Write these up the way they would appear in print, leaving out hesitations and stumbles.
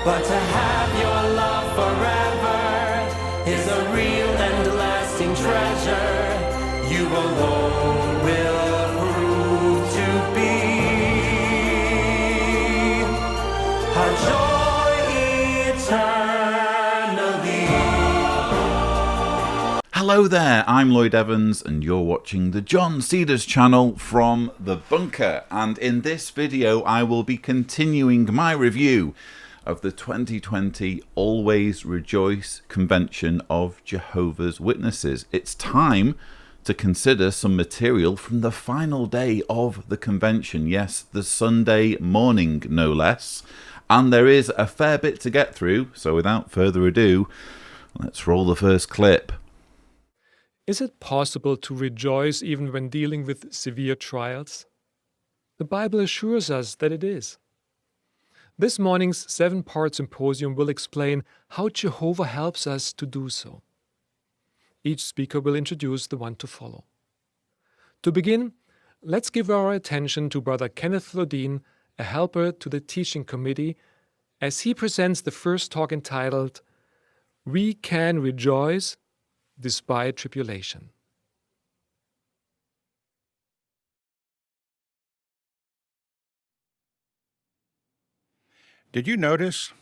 But to have your love forever is a real and lasting treasure. You alone will prove to be our joy eternally. Hello there, I'm Lloyd Evans and you're watching the John Cedars channel from the bunker, and in this video I will be continuing my review of the 2020 Always Rejoice Convention of Jehovah's Witnesses. It's time to consider some material from the final day of the convention, yes, the Sunday morning no less, and there is a fair bit to get through, so without further ado, let's roll the first clip. Is it possible to rejoice even when dealing with severe trials? The Bible assures us that it is. This morning's 7-part symposium will explain how Jehovah helps us to do so. Each speaker will introduce the one to follow. To begin, let's give our attention to Brother Kenneth Lodin, a helper to the teaching committee, as he presents the first talk entitled, "We Can Rejoice Despite Tribulation." Did you notice?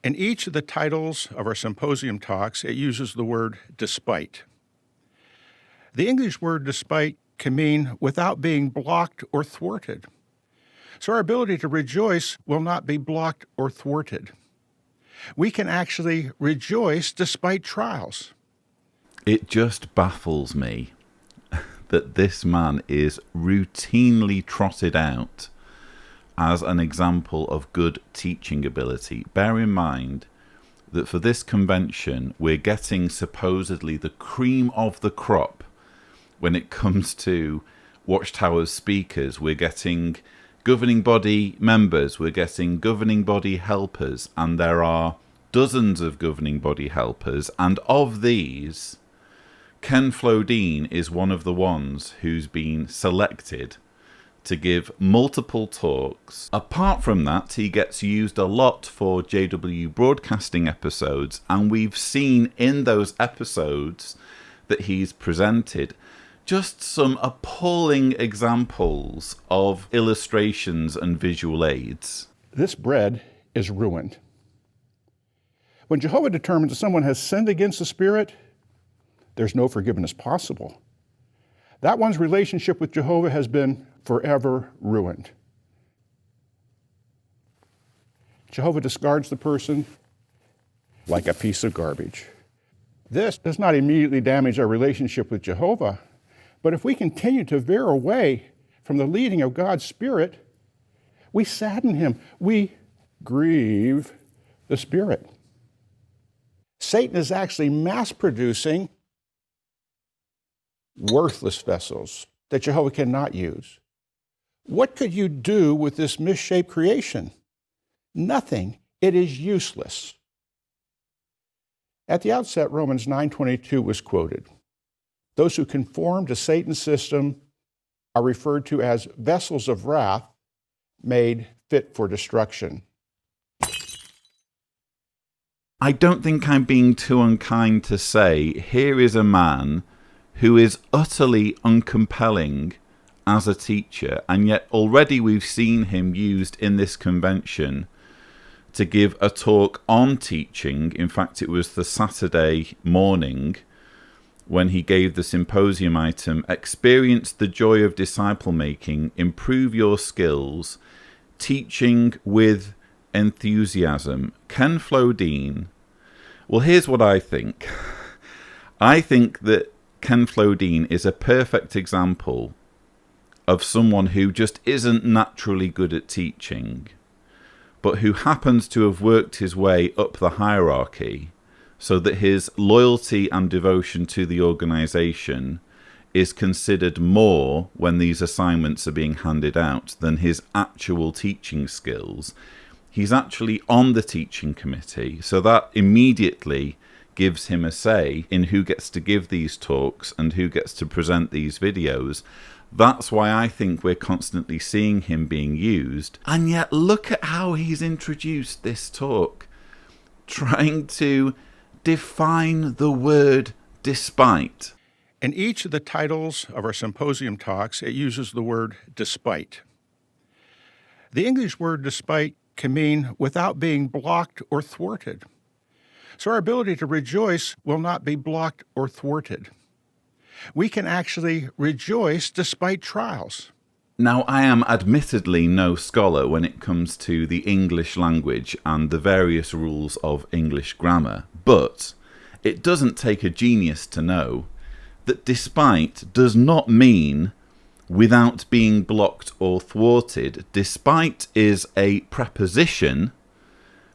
In each of the titles of our symposium talks, it uses the word despite. The English word despite can mean without being blocked or thwarted. So our ability to rejoice will not be blocked or thwarted. We can actually rejoice despite trials. It just baffles me that this man is routinely trotted out as an example of good teaching ability. Bear in mind that for this convention, we're getting supposedly the cream of the crop when it comes to Watchtower speakers. We're getting governing body members, we're getting governing body helpers, and there are dozens of governing body helpers, and of these, Ken Flodine is one of the ones who's been selected to give multiple talks. Apart from that, he gets used a lot for JW broadcasting episodes, and we've seen in those episodes that he's presented just some appalling examples of illustrations and visual aids. This bread is ruined. When Jehovah determines that someone has sinned against the Spirit, there's no forgiveness possible. That one's relationship with Jehovah has been forever ruined. Jehovah discards the person like a piece of garbage. This does not immediately damage our relationship with Jehovah, but if we continue to veer away from the leading of God's Spirit, we sadden Him. We grieve the Spirit. Satan is actually mass-producing worthless vessels that Jehovah cannot use. What could you do with this misshaped creation? Nothing. It is useless. At the outset, Romans 9:22 was quoted. Those who conform to Satan's system are referred to as vessels of wrath made fit for destruction. I don't think I'm being too unkind to say here is a man who is utterly uncompelling as a teacher, and yet already we've seen him used in this convention to give a talk on teaching. In fact, it was the Saturday morning when he gave the symposium item, "Experience the joy of disciple making, improve your skills, teaching with enthusiasm." Ken Flodine. Well, here's what I think. I think that Ken Flodine is a perfect example of someone who just isn't naturally good at teaching, but who happens to have worked his way up the hierarchy so that his loyalty and devotion to the organization is considered more when these assignments are being handed out than his actual teaching skills. He's actually on the teaching committee, so that immediately gives him a say in who gets to give these talks and who gets to present these videos. That's why I think we're constantly seeing him being used. And yet look at how he's introduced this talk, trying to define the word despite. In each of the titles of our symposium talks, it uses the word despite. The English word despite can mean without being blocked or thwarted. So our ability to rejoice will not be blocked or thwarted. We can actually rejoice despite trials. Now, I am admittedly no scholar when it comes to the English language and the various rules of English grammar, but it doesn't take a genius to know that despite does not mean without being blocked or thwarted. Despite is a preposition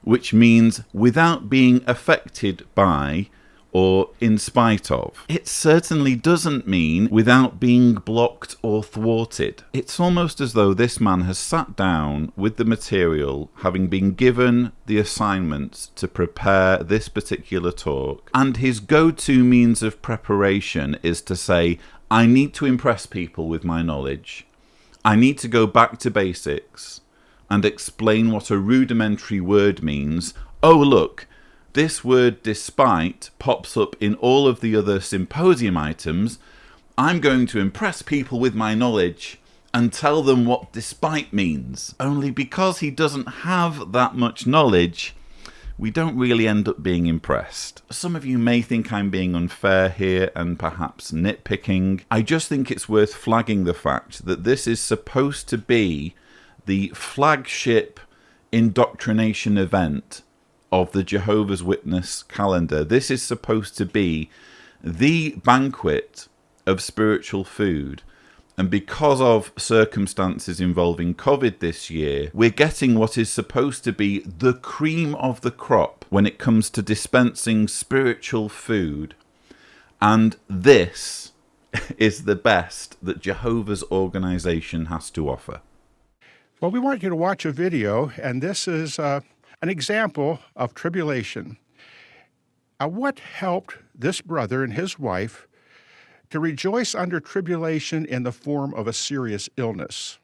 which means without being affected by or in spite of. It certainly doesn't mean without being blocked or thwarted. It's almost as though this man has sat down with the material, having been given the assignments to prepare this particular talk, and his go-to means of preparation is to say, I need to impress people with my knowledge. I need to go back to basics and explain what a rudimentary word means. Oh, look, this word despite pops up in all of the other symposium items. I'm going to impress people with my knowledge and tell them what despite means. Only because he doesn't have that much knowledge, we don't really end up being impressed. Some of you may think I'm being unfair here and perhaps nitpicking. I just think it's worth flagging the fact that this is supposed to be the flagship indoctrination event of the Jehovah's Witness calendar. This is supposed to be the banquet of spiritual food. And because of circumstances involving COVID this year, we're getting what is supposed to be the cream of the crop when it comes to dispensing spiritual food. And this is the best that Jehovah's organization has to offer. Well, we want you to watch a video, and this is an example of tribulation. What helped this brother and his wife to rejoice under tribulation in the form of a serious illness?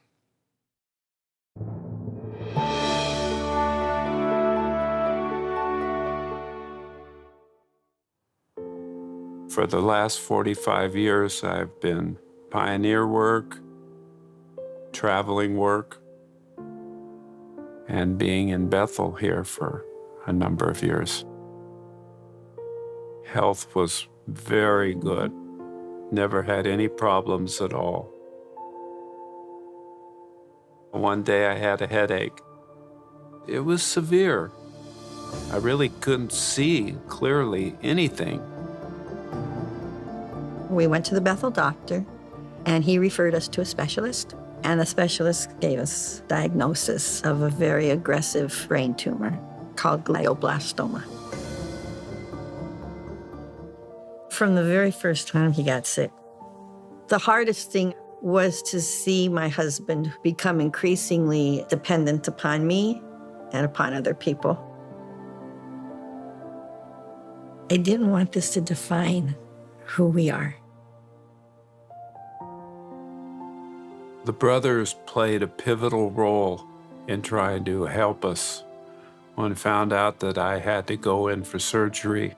For the last 45 years, I've been pioneer work, traveling work, and being in Bethel here for a number of years. Health was very good. Never had any problems at all. One day I had a headache. It was severe. I really couldn't see clearly anything. We went to the Bethel doctor, and he referred us to a specialist. And the specialist gave us diagnosis of a very aggressive brain tumor called glioblastoma. From the very first time he got sick, the hardest thing was to see my husband become increasingly dependent upon me and upon other people. I didn't want this to define who we are. The brothers played a pivotal role in trying to help us. When I found out that I had to go in for surgery,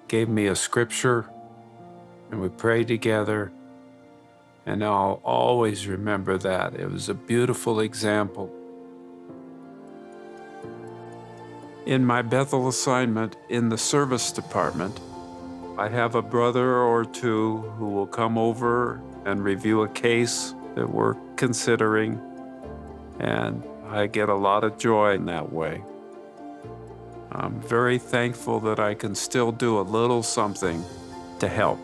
gave me a scripture, and we prayed together, and I'll always remember that. It was a beautiful example. In my Bethel assignment in the service department, I have a brother or two who will come over and review a case that we're considering, and I get a lot of joy in that way. I'm very thankful that I can still do a little something to help.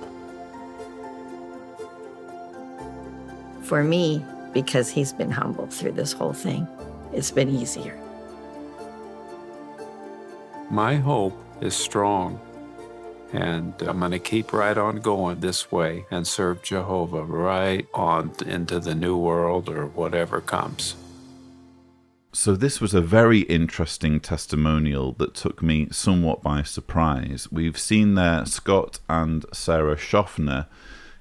For me, because he's been humbled through this whole thing, it's been easier. My hope is strong, and I'm going to keep right on going this way and serve Jehovah right on into the new world or whatever comes. So this was a very interesting testimonial that took me somewhat by surprise. We've seen there Scott and Sarah Schaffner,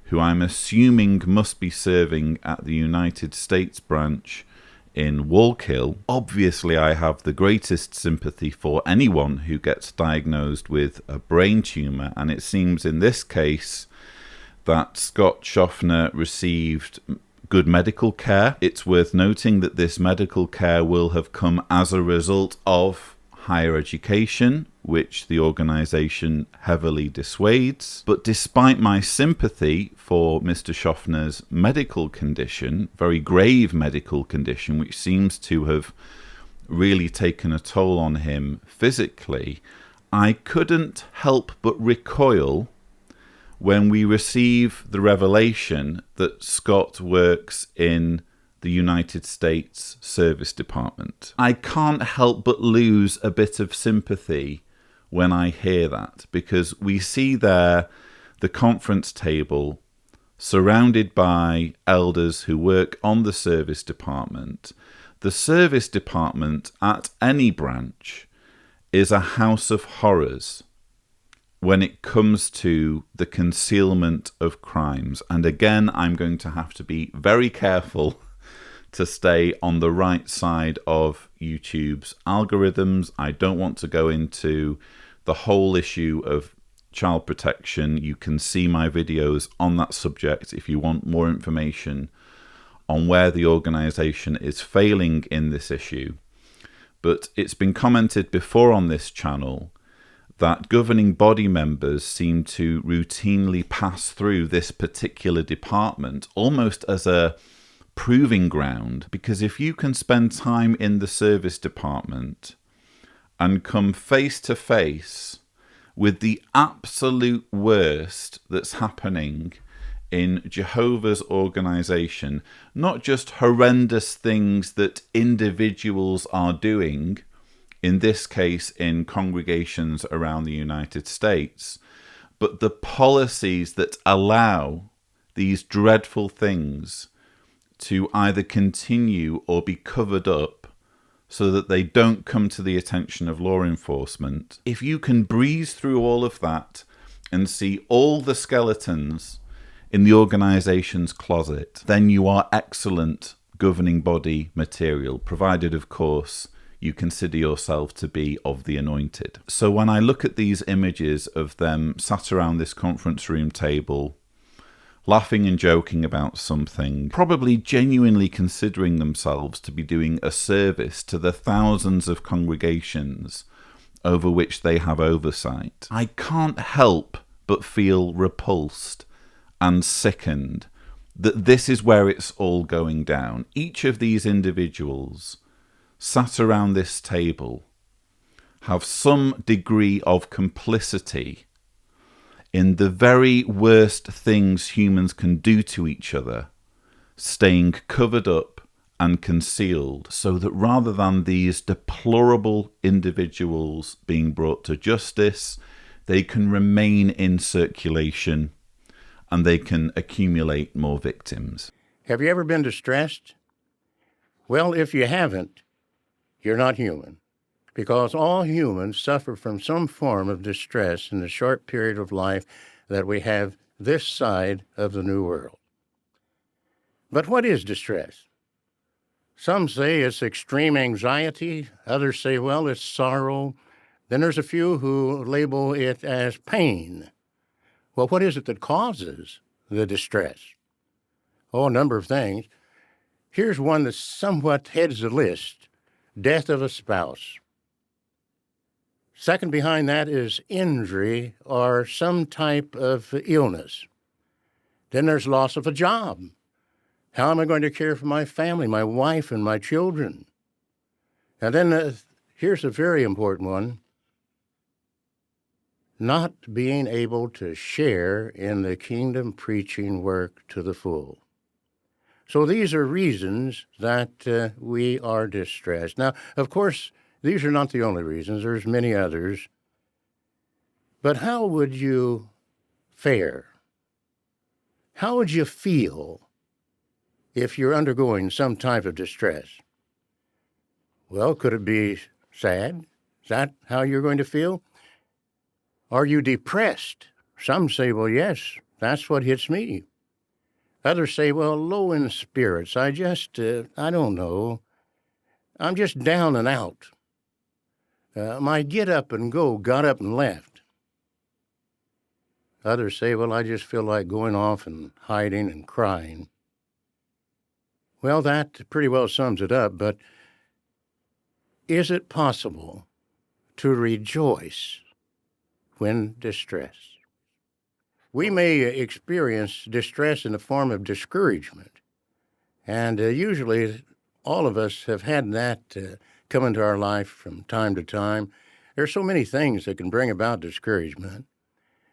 who who I'm assuming must be serving at the United States branch in Wallkill. Obviously, I have the greatest sympathy for anyone who gets diagnosed with a brain tumour, and it seems in this case that Scott Schaffner received good medical care. It's worth noting that this medical care will have come as a result of higher education, which the organisation heavily dissuades. But despite my sympathy for Mr. Schaffner's medical condition, very grave medical condition, which seems to have really taken a toll on him physically, I couldn't help but recoil when we receive the revelation that Scott works in the United States Service Department. I can't help but lose a bit of sympathy when I hear that, because we see there the conference table surrounded by elders who work on the service department. The service department at any branch is a house of horrors when it comes to the concealment of crimes. And again, I'm going to have to be very careful to stay on the right side of YouTube's algorithms. I don't want to go into the whole issue of child protection. You can see my videos on that subject if you want more information on where the organisation is failing in this issue. But it's been commented before on this channel that governing body members seem to routinely pass through this particular department almost as a proving ground, because if you can spend time in the service department and come face to face with the absolute worst that's happening in Jehovah's organization, not just horrendous things that individuals are doing, in this case in congregations around the United States, but the policies that allow these dreadful things to either continue or be covered up so that they don't come to the attention of law enforcement. If you can breeze through all of that and see all the skeletons in the organization's closet, then you are excellent governing body material, provided, of course, you consider yourself to be of the anointed. So when I look at these images of them sat around this conference room table, laughing and joking about something, probably genuinely considering themselves to be doing a service to the thousands of congregations over which they have oversight, I can't help but feel repulsed and sickened that this is where it's all going down. Each of these individuals sat around this table have some degree of complicity in the very worst things humans can do to each other, staying covered up and concealed, so that rather than these deplorable individuals being brought to justice, they can remain in circulation and they can accumulate more victims. Have you ever been distressed? Well, if you haven't, you're not human, because all humans suffer from some form of distress in the short period of life that we have this side of the New World. But what is distress? Some say it's extreme anxiety. Others say, well, it's sorrow. Then there's a few who label it as pain. Well, what is it that causes the distress? Oh, a number of things. Here's one that somewhat heads the list: death of a spouse. Second behind that is injury or some type of illness. Then there's loss of a job. How am I going to care for my family, my wife, and my children? And then here's a very important one: not being able to share in the kingdom preaching work to the full. So these are reasons that we are distressed. Now, of course, these are not the only reasons. There's many others. But how would you fare? How would you feel if you're undergoing some type of distress? Well, could it be sad? Is that how you're going to feel? Are you depressed? Some say, well, yes, that's what hits me. Others say, well, low in spirits. I don't know. I'm just down and out. My get up and go got up and left. Others say, well, I just feel like going off and hiding and crying. Well, that pretty well sums it up, but is it possible to rejoice when distressed? We may experience distress in the form of discouragement, and usually all of us have had that come into our life from time to time. There are so many things that can bring about discouragement.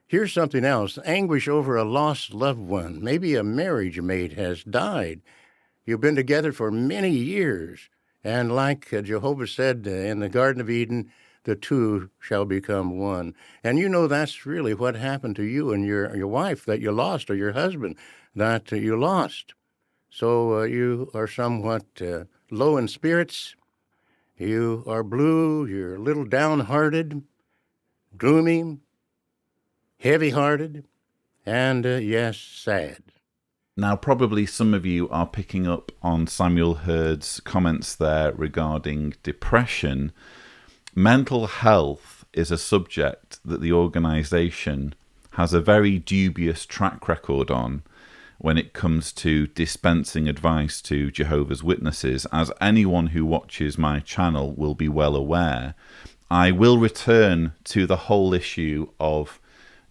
Here's something else, anguish over a lost loved one. Maybe a marriage mate has died. You've been together for many years, and like Jehovah said in the Garden of Eden, the two shall become one. And you know that's really what happened to you and your wife that you lost, or your husband that you lost. So you are somewhat low in spirits. You are blue. You're a little downhearted, gloomy, heavy-hearted, and yes, sad. Now, probably some of you are picking up on Samuel Hurd's comments there regarding depression. Mental health is a subject that the organisation has a very dubious track record on when it comes to dispensing advice to Jehovah's Witnesses, as anyone who watches my channel will be well aware. I will return to the whole issue of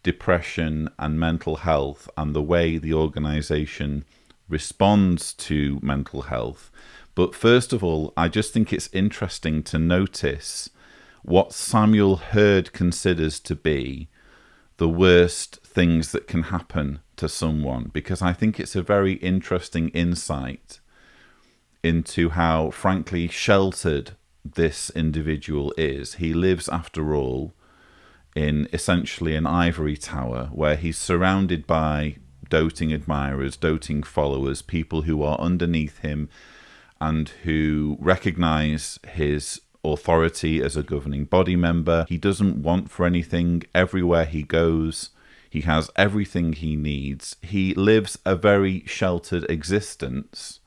depression and mental health and the way the organisation responds to mental health. But first of all, I just think it's interesting to notice what Samuel Hurd considers to be the worst things that can happen to someone, because I think it's a very interesting insight into how, frankly, sheltered this individual is. He lives, after all, in essentially an ivory tower where he's surrounded by doting admirers, doting followers, people who are underneath him and who recognize his authority as a governing body member. He doesn't want for anything. Everywhere he goes, he has everything he needs. He lives a very sheltered existence.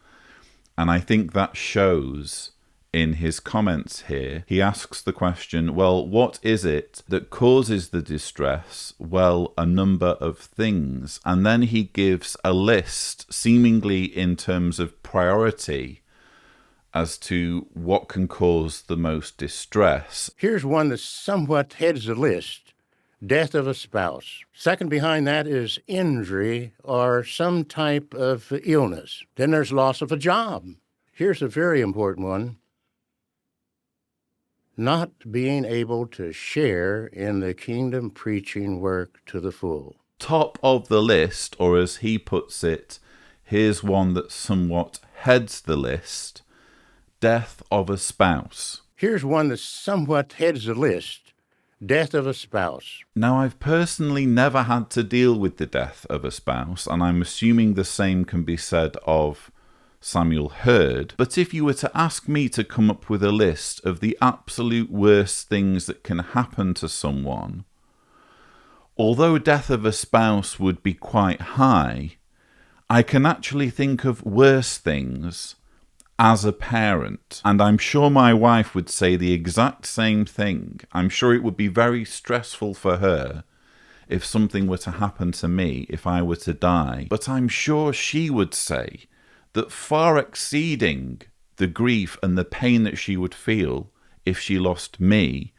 And I think that shows in his comments here. He asks the question, well, what is it that causes the distress? Well, a number of things. And then he gives a list, seemingly in terms of priority, as to what can cause the most distress. Here's one that somewhat heads the list: death of a spouse. Second behind that is injury or some type of illness. Then there's loss of a job. Here's a very important one: not being able to share in the kingdom preaching work to the full. Top of the list, or as he puts it, here's one that somewhat heads the list: death of a spouse. Here's one that somewhat heads the list: death of a spouse. Now, I've personally never had to deal with the death of a spouse, and I'm assuming the same can be said of Samuel Hurd. But if you were to ask me to come up with a list of the absolute worst things that can happen to someone, although death of a spouse would be quite high, I can actually think of worse things as a parent. And I'm sure my wife would say the exact same thing. I'm sure it would be very stressful for her if something were to happen to me, if I were to die. But I'm sure she would say that far exceeding the grief and the pain that she would feel if she lost me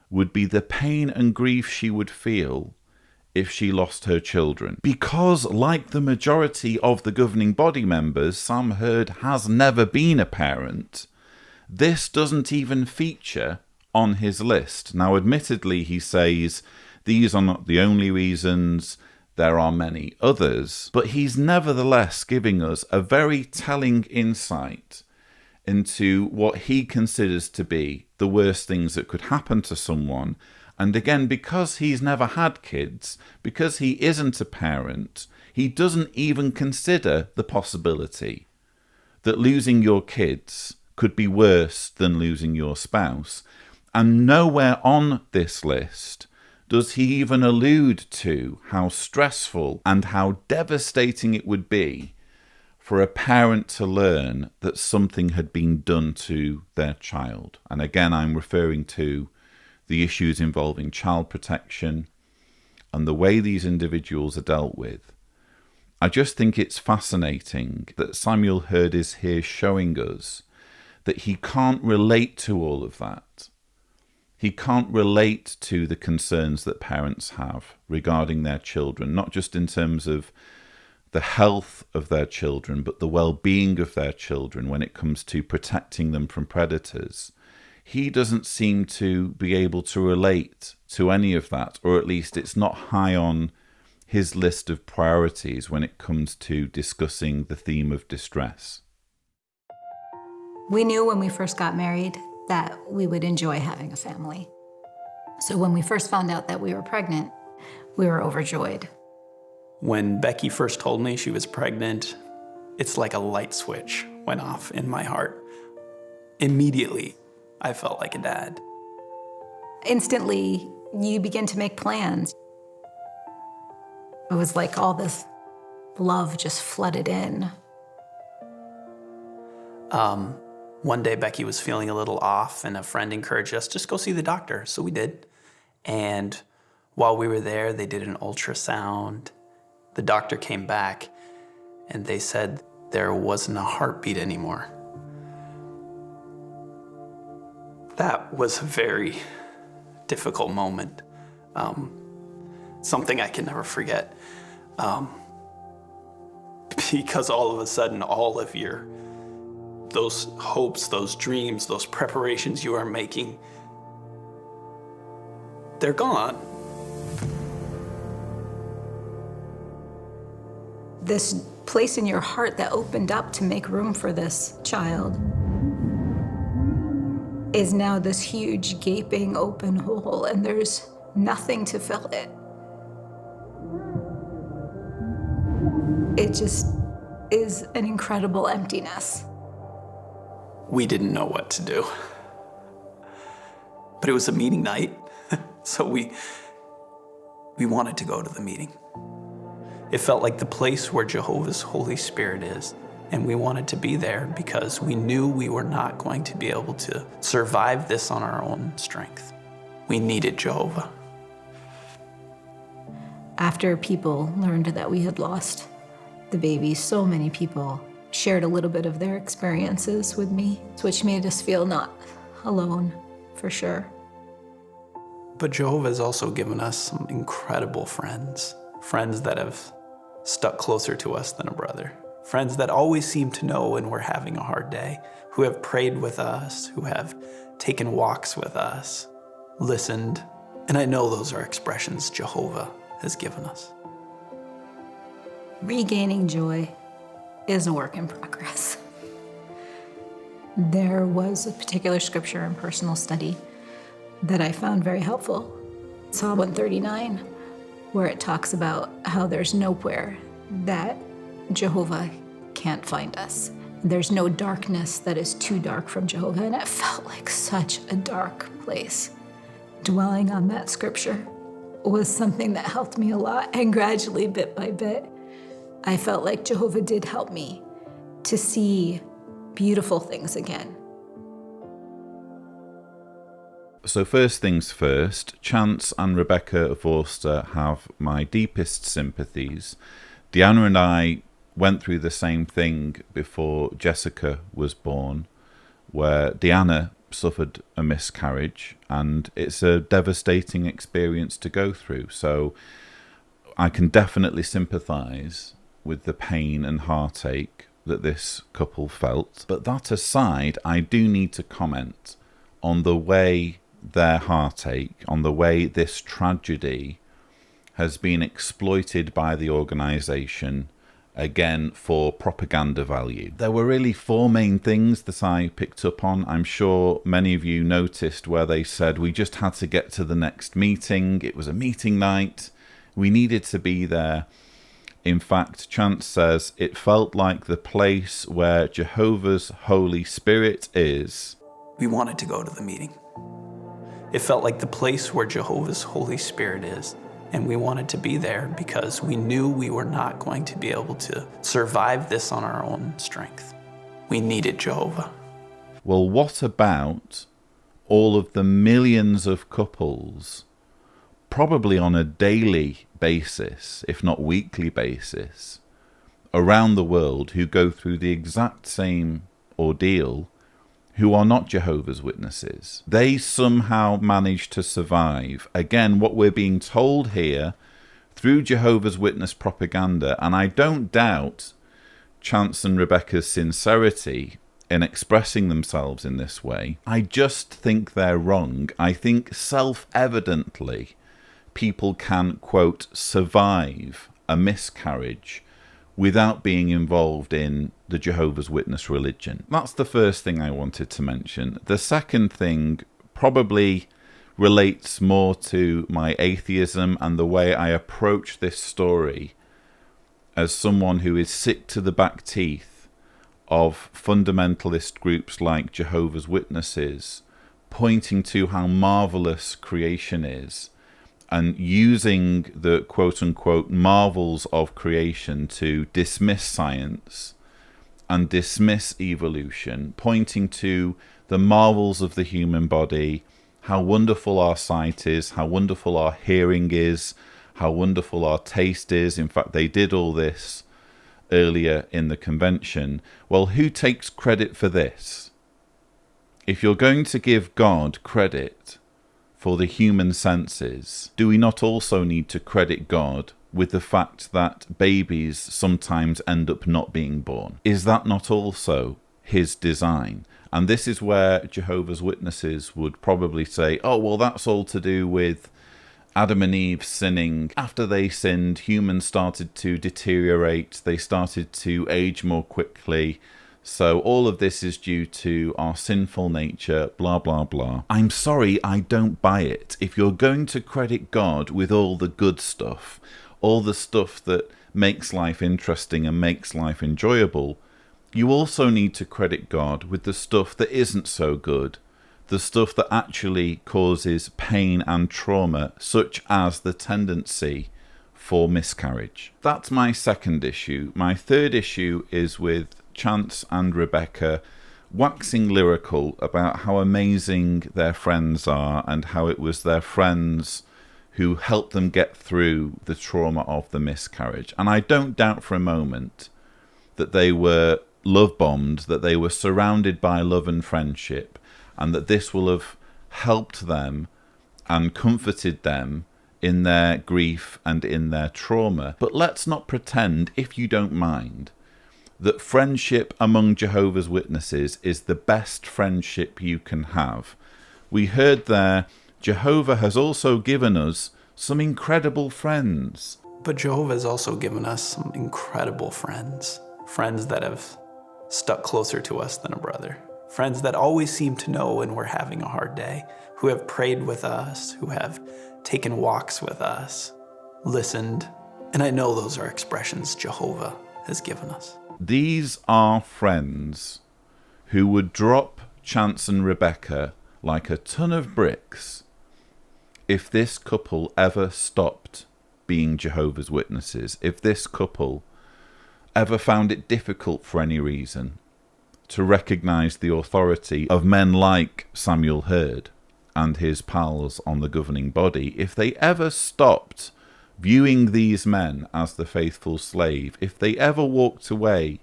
would be the pain and grief she would feel if she lost her children. Because, like the majority of the governing body members, Sam Hurd has never been a parent. This doesn't even feature on his list. Now, admittedly, he says these are not the only reasons. There are many others, but he's nevertheless giving us a very telling insight into what he considers to be the worst things that could happen to someone. And again, because he's never had kids, because he isn't a parent, he doesn't even consider the possibility that losing your kids could be worse than losing your spouse. And nowhere on this list does he even allude to how stressful and how devastating it would be for a parent to learn that something had been done to their child? And again, I'm referring to the issues involving child protection and the way these individuals are dealt with. I just think it's fascinating that Samuel Hurd is here showing us that he can't relate to all of that. He can't relate to the concerns that parents have regarding their children, not just in terms of the health of their children, but the well-being of their children when it comes to protecting them from predators. He doesn't seem to be able to relate to any of that, or at least it's not high on his list of priorities when it comes to discussing the theme of distress. We knew when we first got married that we would enjoy having a family. So when we first found out that we were pregnant, we were overjoyed. When Becky first told me she was pregnant, it's like a light switch went off in my heart. Immediately, I felt like a dad. Instantly, you begin to make plans. It was like all this love just flooded in. One day, Becky was feeling a little off, and a friend encouraged us, just go see the doctor. So we did. And while we were there, they did an ultrasound. The doctor came back, and they said there wasn't a heartbeat anymore. That was a very difficult moment. Something I can never forget. Because all of a sudden, all of those hopes, those dreams, those preparations you are making, they're gone. This place in your heart that opened up to make room for this child is now this huge, gaping, open hole, and there's nothing to fill it. It just is an incredible emptiness. We didn't know what to do. But it was a meeting night, so we wanted to go to the meeting. It felt like the place where Jehovah's Holy Spirit is, and we wanted to be there because we knew we were not going to be able to survive this on our own strength. We needed Jehovah. After people learned that we had lost the baby, so many people shared a little bit of their experiences with me, which made us feel not alone, for sure. But Jehovah has also given us some incredible friends that have stuck closer to us than a brother, friends that always seem to know when we're having a hard day, who have prayed with us, who have taken walks with us, listened. And I know those are expressions Jehovah has given us. Regaining joy is a work in progress. There was a particular scripture in personal study that I found very helpful. Psalm 139, where it talks about how there's nowhere that Jehovah can't find us. There's no darkness that is too dark from Jehovah, and it felt like such a dark place. Dwelling on that scripture was something that helped me a lot, and gradually, bit by bit, I felt like Jehovah did help me to see beautiful things again. So first things first, Chance and Rebecca Forster have my deepest sympathies. Deanna and I went through the same thing before Jessica was born, where Deanna suffered a miscarriage, and it's a devastating experience to go through. So I can definitely sympathise with the pain and heartache that this couple felt. But that aside, I do need to comment on the way their heartache, on the way this tragedy has been exploited by the organisation, again, for propaganda value. There were really four main things that I picked up on. I'm sure many of you noticed where they said we just had to get to the next meeting. It was a meeting night. We needed to be there. In fact, Chance says, it felt like the place where Jehovah's Holy Spirit is. We wanted to go to the meeting. It felt like the place where Jehovah's Holy Spirit is. And we wanted to be there because we knew we were not going to be able to survive this on our own strength. We needed Jehovah. Well, what about all of the millions of couples, probably on a daily basis, if not weekly basis, around the world who go through the exact same ordeal, who are not Jehovah's Witnesses? They somehow manage to survive. Again, what we're being told here through Jehovah's Witness propaganda, and I don't doubt Chance and Rebecca's sincerity in expressing themselves in this way. I just think they're wrong. I think self-evidently people can, quote, survive a miscarriage without being involved in the Jehovah's Witness religion. That's the first thing I wanted to mention. The second thing probably relates more to my atheism and the way I approach this story as someone who is sick to the back teeth of fundamentalist groups like Jehovah's Witnesses pointing to how marvelous creation is and using the quote-unquote marvels of creation to dismiss science and dismiss evolution, pointing to the marvels of the human body, how wonderful our sight is, how wonderful our hearing is, how wonderful our taste is. In fact, they did all this earlier in the convention. Well, who takes credit for this? If you're going to give God credit for the human senses, do we not also need to credit God with the fact that babies sometimes end up not being born? Is that not also his design? And this is where Jehovah's Witnesses would probably say, oh, well, that's all to do with Adam and Eve sinning. After they sinned, humans started to deteriorate. They started to age more quickly. So all of this is due to our sinful nature, blah, blah, blah. I'm sorry, I don't buy it. If you're going to credit God with all the good stuff, all the stuff that makes life interesting and makes life enjoyable, you also need to credit God with the stuff that isn't so good, the stuff that actually causes pain and trauma, such as the tendency for miscarriage. That's my second issue. My third issue is with Chance and Rebecca waxing lyrical about how amazing their friends are and how it was their friends who helped them get through the trauma of the miscarriage. And I don't doubt for a moment that they were love bombed, that they were surrounded by love and friendship, and that this will have helped them and comforted them in their grief and in their trauma. But let's not pretend, if you don't mind, that friendship among Jehovah's Witnesses is the best friendship you can have. We heard there, Jehovah has also given us some incredible friends. But Jehovah has also given us some incredible friends. Friends that have stuck closer to us than a brother. Friends that always seem to know when we're having a hard day, who have prayed with us, who have taken walks with us, listened. And I know those are expressions Jehovah has given us. These are friends who would drop Chance and Rebecca like a ton of bricks if this couple ever stopped being Jehovah's Witnesses, if this couple ever found it difficult for any reason to recognize the authority of men like Samuel Hurd and his pals on the governing body, if they ever stopped viewing these men as the faithful slave, if they ever walked away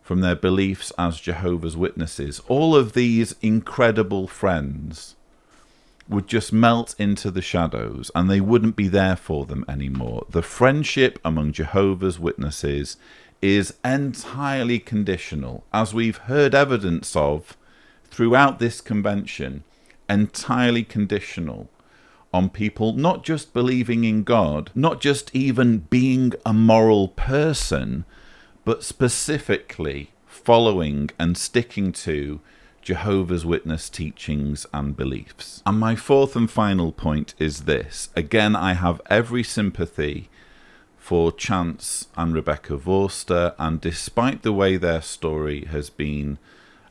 from their beliefs as Jehovah's Witnesses, all of these incredible friends would just melt into the shadows and they wouldn't be there for them anymore. The friendship among Jehovah's Witnesses is entirely conditional, as we've heard evidence of throughout this convention, entirely conditional on people not just believing in God, not just even being a moral person, but specifically following and sticking to Jehovah's Witness teachings and beliefs. And my fourth and final point is this. Again, I have every sympathy for Chance and Rebecca Vorster, and despite the way their story has been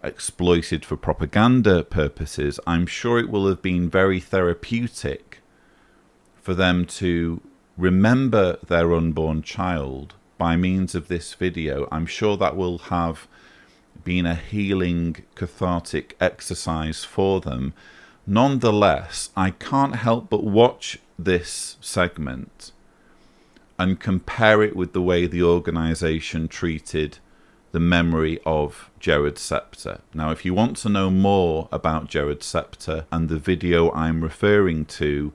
exploited for propaganda purposes, I'm sure it will have been very therapeutic for them to remember their unborn child by means of this video. I'm sure that will have been a healing, cathartic exercise for them. Nonetheless, I can't help but watch this segment and compare it with the way the organization treated the memory of Jared Scepter. Now, if you want to know more about Jared Scepter and the video I'm referring to,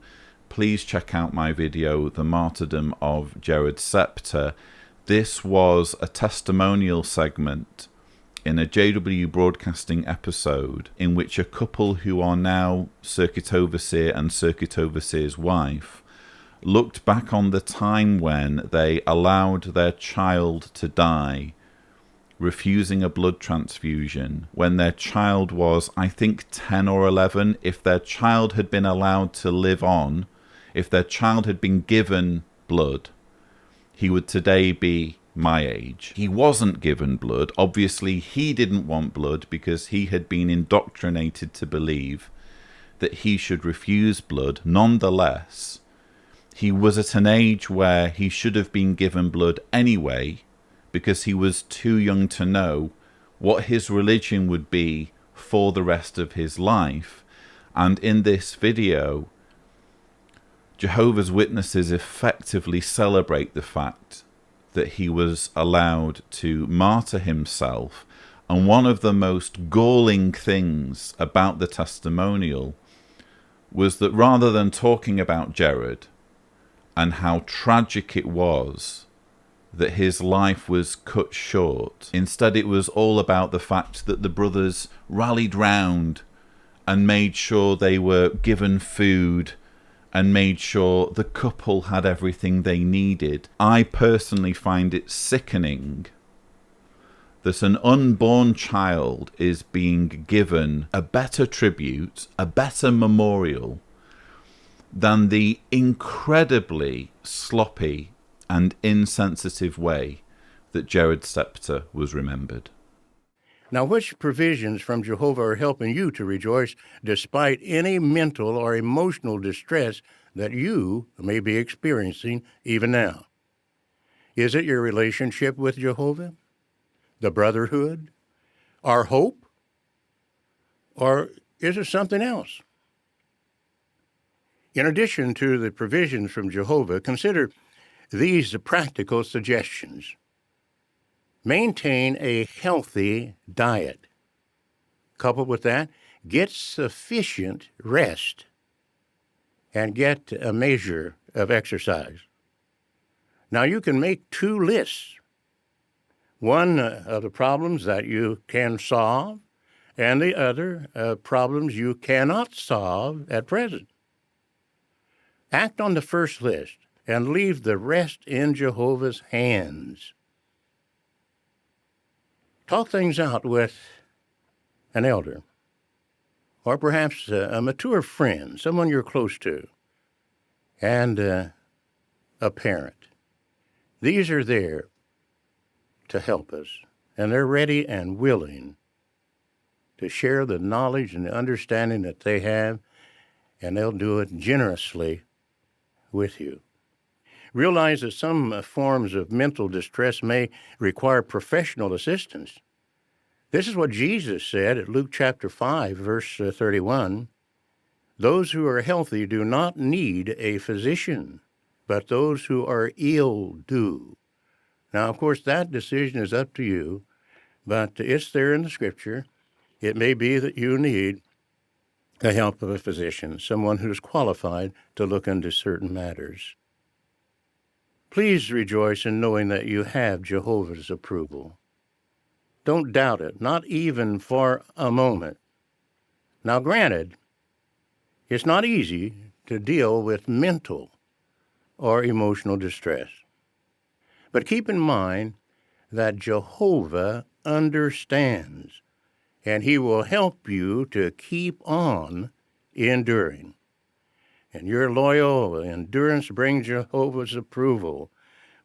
please check out my video, The Martyrdom of Jared Scepter. This was a testimonial segment in a JW Broadcasting episode in which a couple who are now circuit overseer and circuit overseer's wife looked back on the time when they allowed their child to die, refusing a blood transfusion, when their child was, I think, 10 or 11. If their child had been allowed to live on, if their child had been given blood, he would today be my age. He wasn't given blood. Obviously, he didn't want blood because he had been indoctrinated to believe that he should refuse blood. Nonetheless, he was at an age where he should have been given blood anyway, because he was too young to know what his religion would be for the rest of his life. And in this video, Jehovah's Witnesses effectively celebrate the fact that he was allowed to martyr himself. And one of the most galling things about the testimonial was that rather than talking about Jared and how tragic it was that his life was cut short, instead it was all about the fact that the brothers rallied round and made sure they were given food and made sure the couple had everything they needed. I personally find it sickening that an unborn child is being given a better tribute, a better memorial, than the incredibly sloppy and insensitive way that Jared Scepter was remembered. Now, which provisions from Jehovah are helping you to rejoice despite any mental or emotional distress that you may be experiencing even now? Is it your relationship with Jehovah, the brotherhood, our hope, or is it something else? In addition to the provisions from Jehovah, consider these practical suggestions. Maintain a healthy diet. Coupled with that, get sufficient rest and get a measure of exercise. Now, you can make two lists. One of the problems that you can solve, and the other problems you cannot solve at present. Act on the first list and leave the rest in Jehovah's hands. Talk things out with an elder, or perhaps a mature friend, someone you're close to, and a parent. These are there to help us, and they're ready and willing to share the knowledge and the understanding that they have, and they'll do it generously with you. Realize that some forms of mental distress may require professional assistance. This is what Jesus said at Luke chapter 5, verse 31. Those who are healthy do not need a physician, but those who are ill do. Now, of course, that decision is up to you, but it's there in the Scripture. It may be that you need the help of a physician, someone who's qualified to look into certain matters. Please rejoice in knowing that you have Jehovah's approval. Don't doubt it, not even for a moment. Now, granted, it's not easy to deal with mental or emotional distress. But keep in mind that Jehovah understands, and he will help you to keep on enduring. And your loyal endurance brings Jehovah's approval,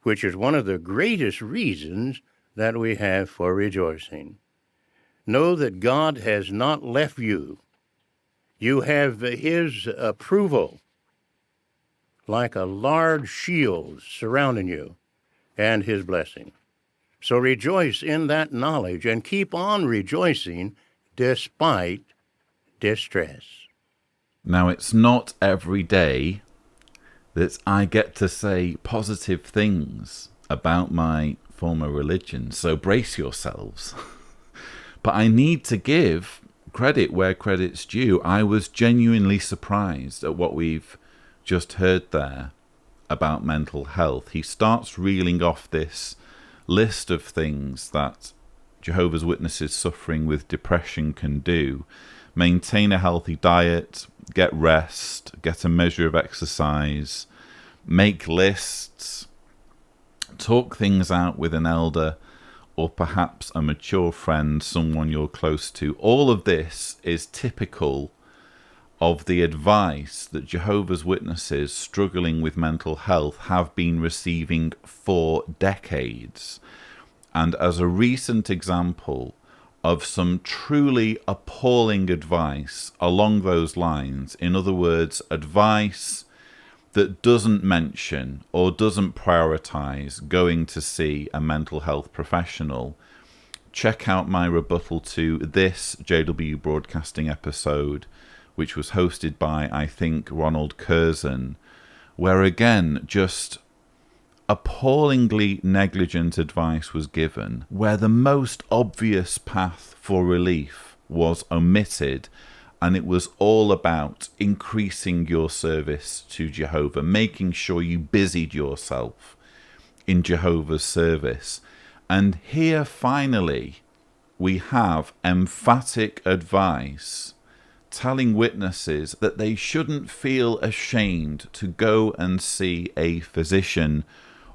which is one of the greatest reasons that we have for rejoicing. know that God has not left you. You have His approval like a large shield surrounding you, and His blessing. So rejoice in that knowledge and keep on rejoicing despite distress. Now, it's not every day that I get to say positive things about my former religion, so brace yourselves. But I need to give credit where credit's due. I was genuinely surprised at what we've just heard there about mental health. He starts reeling off this list of things that Jehovah's Witnesses suffering with depression can do. Maintain a healthy diet, get rest, get a measure of exercise, make lists, talk things out with an elder, or perhaps a mature friend, someone you're close to. All of this is typical of the advice that Jehovah's Witnesses struggling with mental health have been receiving for decades. And as a recent example of some truly appalling advice along those lines, in other words, advice that doesn't mention or doesn't prioritize going to see a mental health professional, check out my rebuttal to this JW Broadcasting episode, which was hosted by, I think, Ronald Curzon, where again, just appallingly negligent advice was given, where the most obvious path for relief was omitted, and it was all about increasing your service to Jehovah, making sure you busied yourself in Jehovah's service. And here, finally, we have emphatic advice telling witnesses that they shouldn't feel ashamed to go and see a physician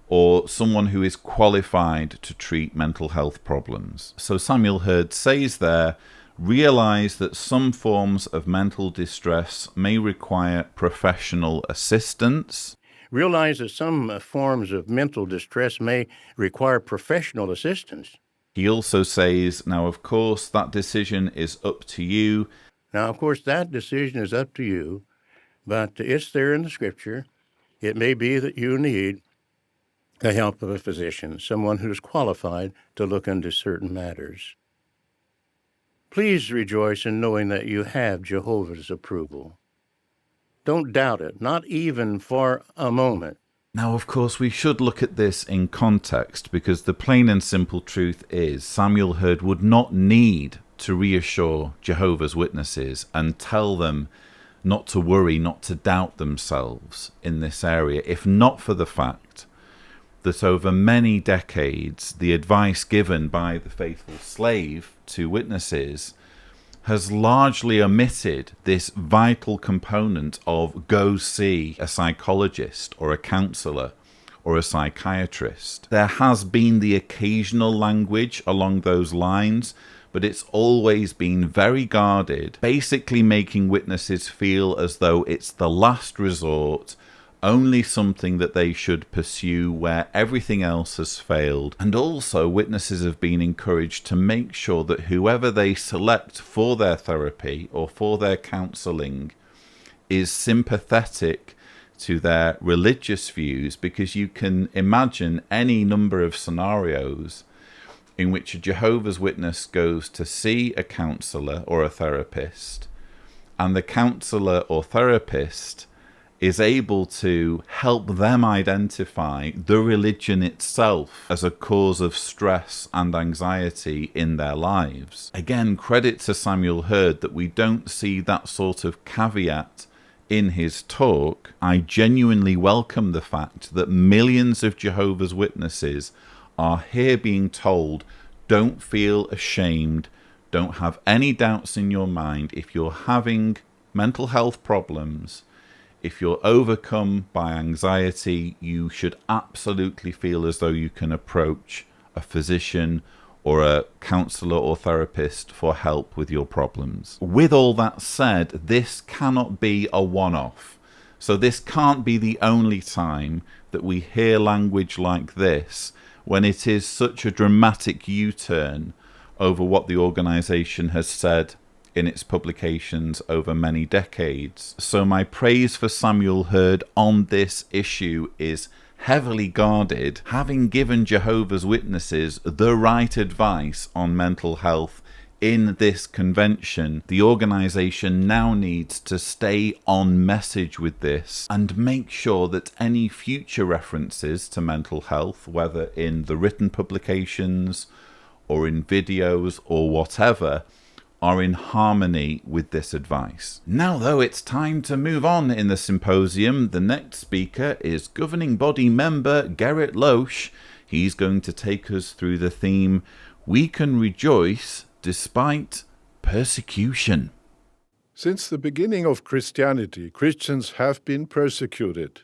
or someone who is qualified to treat mental health problems. So Samuel Hurd says there, realize that some forms of mental distress may require professional assistance. Realize that some forms of mental distress may require professional assistance. He also says, now, of course, that decision is up to you. Now, of course, that decision is up to you, but it's there in the Scripture. It may be that you need the help of a physician, someone who's qualified to look into certain matters. Please rejoice in knowing that you have Jehovah's approval. Don't doubt it, not even for a moment. Now, of course, we should look at this in context, because the plain and simple truth is Samuel Hurd would not need to reassure Jehovah's Witnesses and tell them not to worry, not to doubt themselves in this area, if not for the fact that over many decades, the advice given by the faithful slave to witnesses has largely omitted this vital component of go see a psychologist or a counselor or a psychiatrist. There has been the occasional language along those lines, but it's always been very guarded, basically making witnesses feel as though it's the last resort, only something that they should pursue where everything else has failed. And also, witnesses have been encouraged to make sure that whoever they select for their therapy or for their counselling is sympathetic to their religious views, because you can imagine any number of scenarios in which a Jehovah's Witness goes to see a counsellor or a therapist, and the counsellor or therapist is able to help them identify the religion itself as a cause of stress and anxiety in their lives. Again, credit to Samuel Hurd that we don't see that sort of caveat in his talk. I genuinely welcome the fact that millions of Jehovah's Witnesses are here being told, don't feel ashamed, don't have any doubts in your mind. If you're having mental health problems, if you're overcome by anxiety, you should absolutely feel as though you can approach a physician or a counselor or therapist for help with your problems. With all that said, this cannot be a one-off. So this can't be the only time that we hear language like this, when it is such a dramatic U-turn over what the organization has said in its publications over many decades. So my praise for Samuel Hurd on this issue is heavily guarded. Having given Jehovah's Witnesses the right advice on mental health in this convention, the organization now needs to stay on message with this and make sure that any future references to mental health, whether in the written publications or in videos or whatever, are in harmony with this advice. Now though, it's time to move on in the symposium. The next speaker is governing body member Garrett Losch. He's going to take us through the theme, We Can Rejoice Despite Persecution. Since the beginning of Christianity, Christians have been persecuted.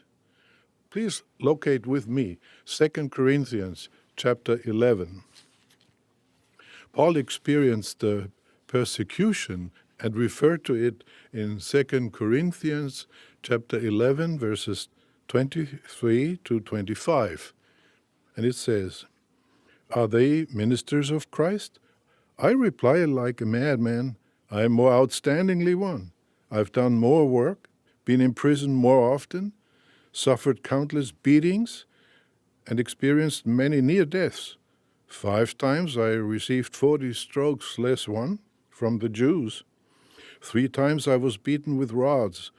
Please locate with me 2 Corinthians chapter 11. Paul experienced the persecution and referred to it in 2 Corinthians chapter 11, verses 23 to 25. And it says, "Are they ministers of Christ? I reply like a madman, I am more outstandingly one. I've done more work, been in prison more often, suffered countless beatings, and experienced many near deaths. 5 times I received 40 strokes less one from the Jews. 3 times I was beaten with rods.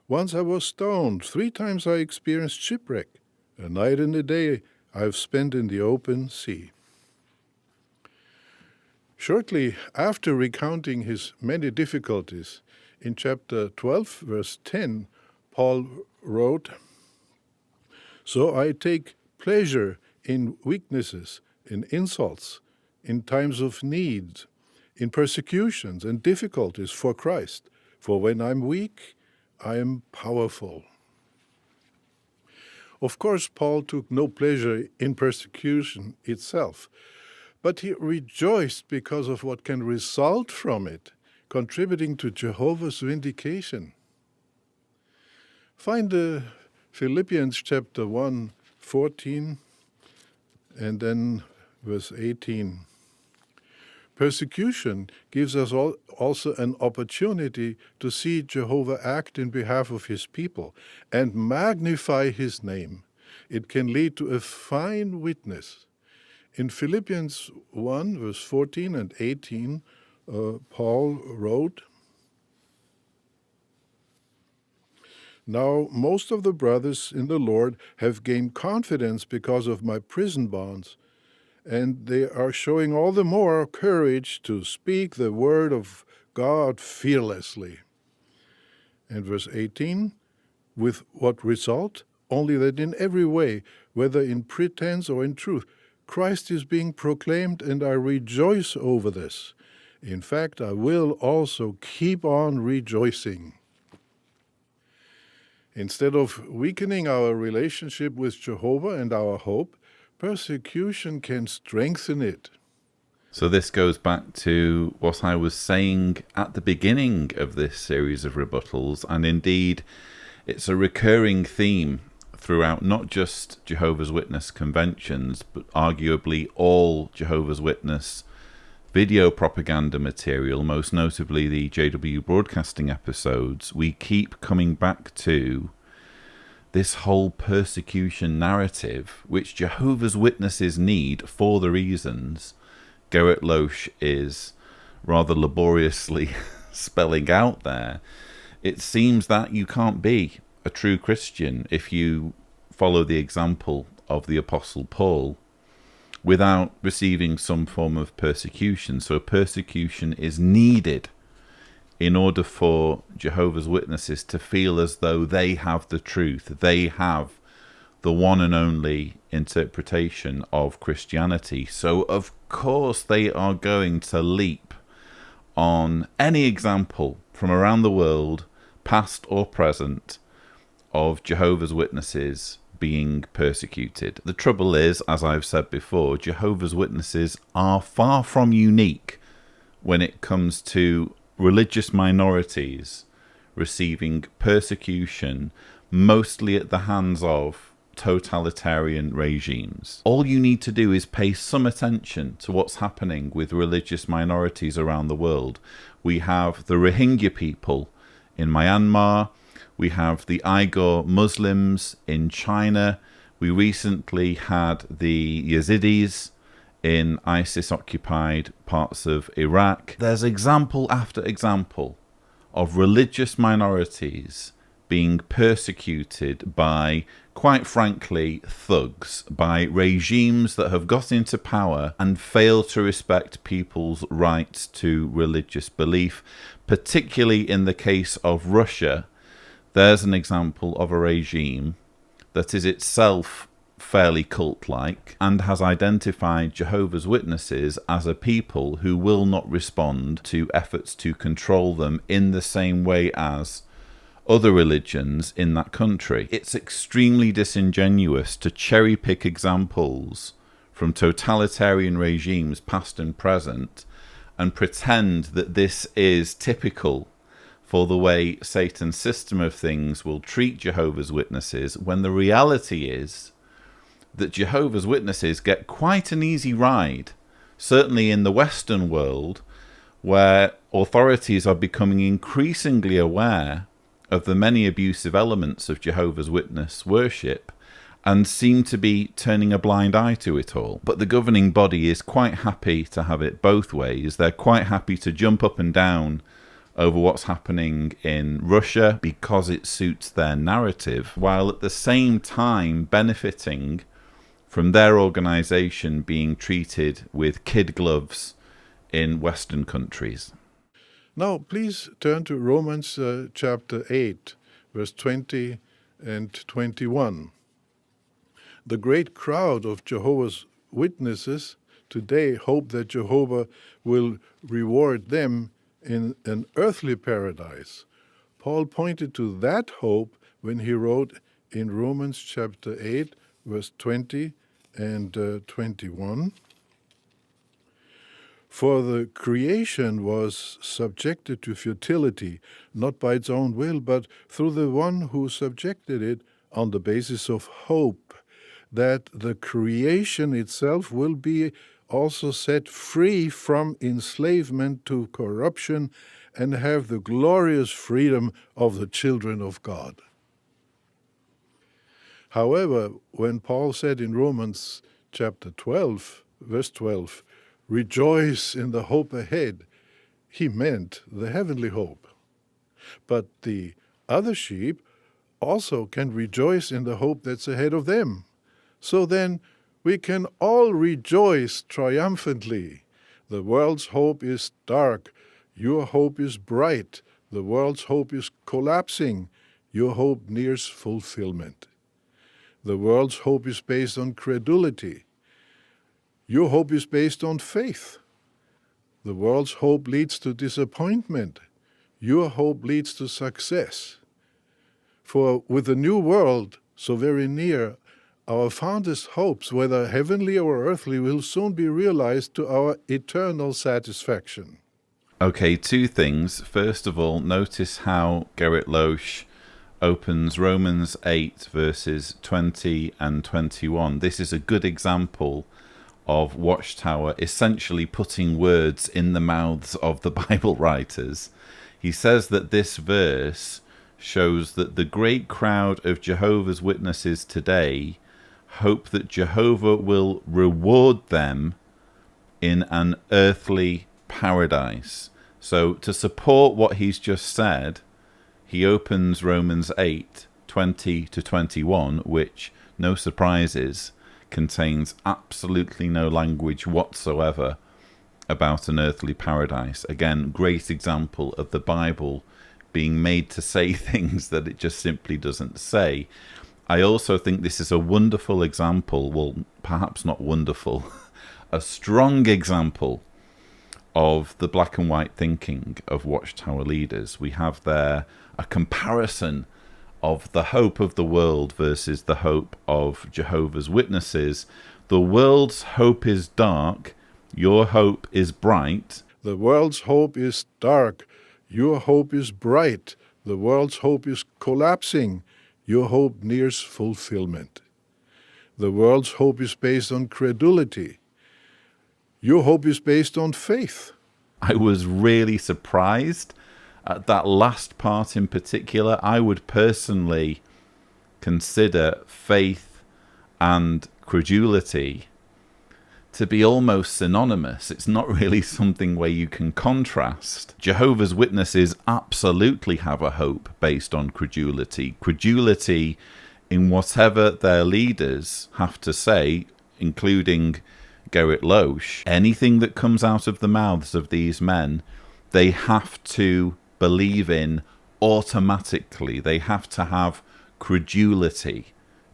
Once I was stoned. 3 times I experienced shipwreck. A night and a day I have spent in the open sea." Shortly after recounting his many difficulties, in chapter 12, verse 10, Paul wrote, "So I take pleasure in weaknesses, in insults, in times of need, in persecutions and difficulties for Christ. For when I'm weak, I am powerful." Of course, Paul took no pleasure in persecution itself, but he rejoiced because of what can result from it, contributing to Jehovah's vindication. Find Philippians chapter 1, 14, and then verse 18. Persecution gives us also an opportunity to see Jehovah act in behalf of his people and magnify his name. It can lead to a fine witness. In Philippians 1, verse 14 and 18, Paul wrote, "Now most of the brothers in the Lord have gained confidence because of my prison bonds, and they are showing all the more courage to speak the word of God fearlessly." And verse 18, "With what result? Only that in every way, whether in pretense or in truth, Christ is being proclaimed, and I rejoice over this. In fact, I will also keep on rejoicing." Instead of weakening our relationship with Jehovah and our hope, persecution can strengthen it. So this goes back to what I was saying at the beginning of this series of rebuttals, and indeed it's a recurring theme throughout not just Jehovah's Witness conventions, but arguably all Jehovah's Witness video propaganda material, most notably the JW Broadcasting episodes. We keep coming back to this whole persecution narrative, which Jehovah's Witnesses need for the reasons Garrett Losch is rather laboriously spelling out there. It seems that you can't be a true Christian if you follow the example of the Apostle Paul without receiving some form of persecution. So persecution is needed in order for Jehovah's Witnesses to feel as though they have the truth, they have the one and only interpretation of Christianity. So of course they are going to leap on any example from around the world, past or present, of Jehovah's Witnesses being persecuted. The trouble is, as I've said before, Jehovah's Witnesses are far from unique when it comes to religious minorities receiving persecution, mostly at the hands of totalitarian regimes. All you need to do is pay some attention to what's happening with religious minorities around the world. We have the Rohingya people in Myanmar. We have the Uyghur Muslims in China. We recently had the Yazidis in ISIS-occupied parts of Iraq. There's example after example of religious minorities being persecuted by, quite frankly, thugs, by regimes that have got into power and fail to respect people's rights to religious belief. Particularly in the case of Russia, there's an example of a regime that is itself fairly cult-like and has identified Jehovah's Witnesses as a people who will not respond to efforts to control them in the same way as other religions in that country. It's extremely disingenuous to cherry-pick examples from totalitarian regimes, past and present, and pretend that this is typical for the way Satan's system of things will treat Jehovah's Witnesses, when the reality is that Jehovah's Witnesses get quite an easy ride, certainly in the Western world, where authorities are becoming increasingly aware of the many abusive elements of Jehovah's Witness worship and seem to be turning a blind eye to it all. But the governing body is quite happy to have it both ways. They're quite happy to jump up and down over what's happening in Russia because it suits their narrative, while at the same time benefiting from their organization being treated with kid gloves in Western countries. Now, please turn to Romans chapter 8, verse 20 and 21. The great crowd of Jehovah's Witnesses today hope that Jehovah will reward them in an earthly paradise. Paul pointed to that hope when he wrote in Romans chapter 8, verse 20 and 21. For the creation was subjected to futility, not by its own will, but through the one who subjected it on the basis of hope, that the creation itself will be also set free from enslavement to corruption and have the glorious freedom of the children of God. However, when Paul said in Romans chapter 12, verse 12, rejoice in the hope ahead, he meant the heavenly hope. But the other sheep also can rejoice in the hope that's ahead of them. So then we can all rejoice triumphantly. The world's hope is dark. Your hope is bright. The world's hope is collapsing. Your hope nears fulfillment. The world's hope is based on credulity. Your hope is based on faith. The world's hope leads to disappointment. Your hope leads to success. For with the new world so very near, our fondest hopes, whether heavenly or earthly, will soon be realized to our eternal satisfaction. Okay, two things. First of all, notice how Garrett Losch opens Romans 8, verses 20 and 21. This is a good example of Watchtower essentially putting words in the mouths of the Bible writers. He says that this verse shows that the great crowd of Jehovah's Witnesses today hope that Jehovah will reward them in an earthly paradise. So to support what he's just said, he opens Romans 8, 20 to 21, which, no surprises, contains absolutely no language whatsoever about an earthly paradise. Again, great example of the Bible being made to say things that it just simply doesn't say. I also think this is a wonderful example, well, perhaps not wonderful, a strong example of the black and white thinking of Watchtower leaders. We have there a comparison of the hope of the world versus the hope of Jehovah's Witnesses. The world's hope is dark, your hope is bright. The world's hope is dark, your hope is bright. The world's hope is collapsing, your hope nears fulfillment. The world's hope is based on credulity. Your hope is based on faith. I was really surprised at that last part in particular. I would personally consider faith and credulity to be almost synonymous. It's not really something where you can contrast. Jehovah's Witnesses absolutely have a hope based on credulity. Credulity in whatever their leaders have to say, including Garrett Losch. Anything that comes out of the mouths of these men, they have to believe in automatically. They have to have credulity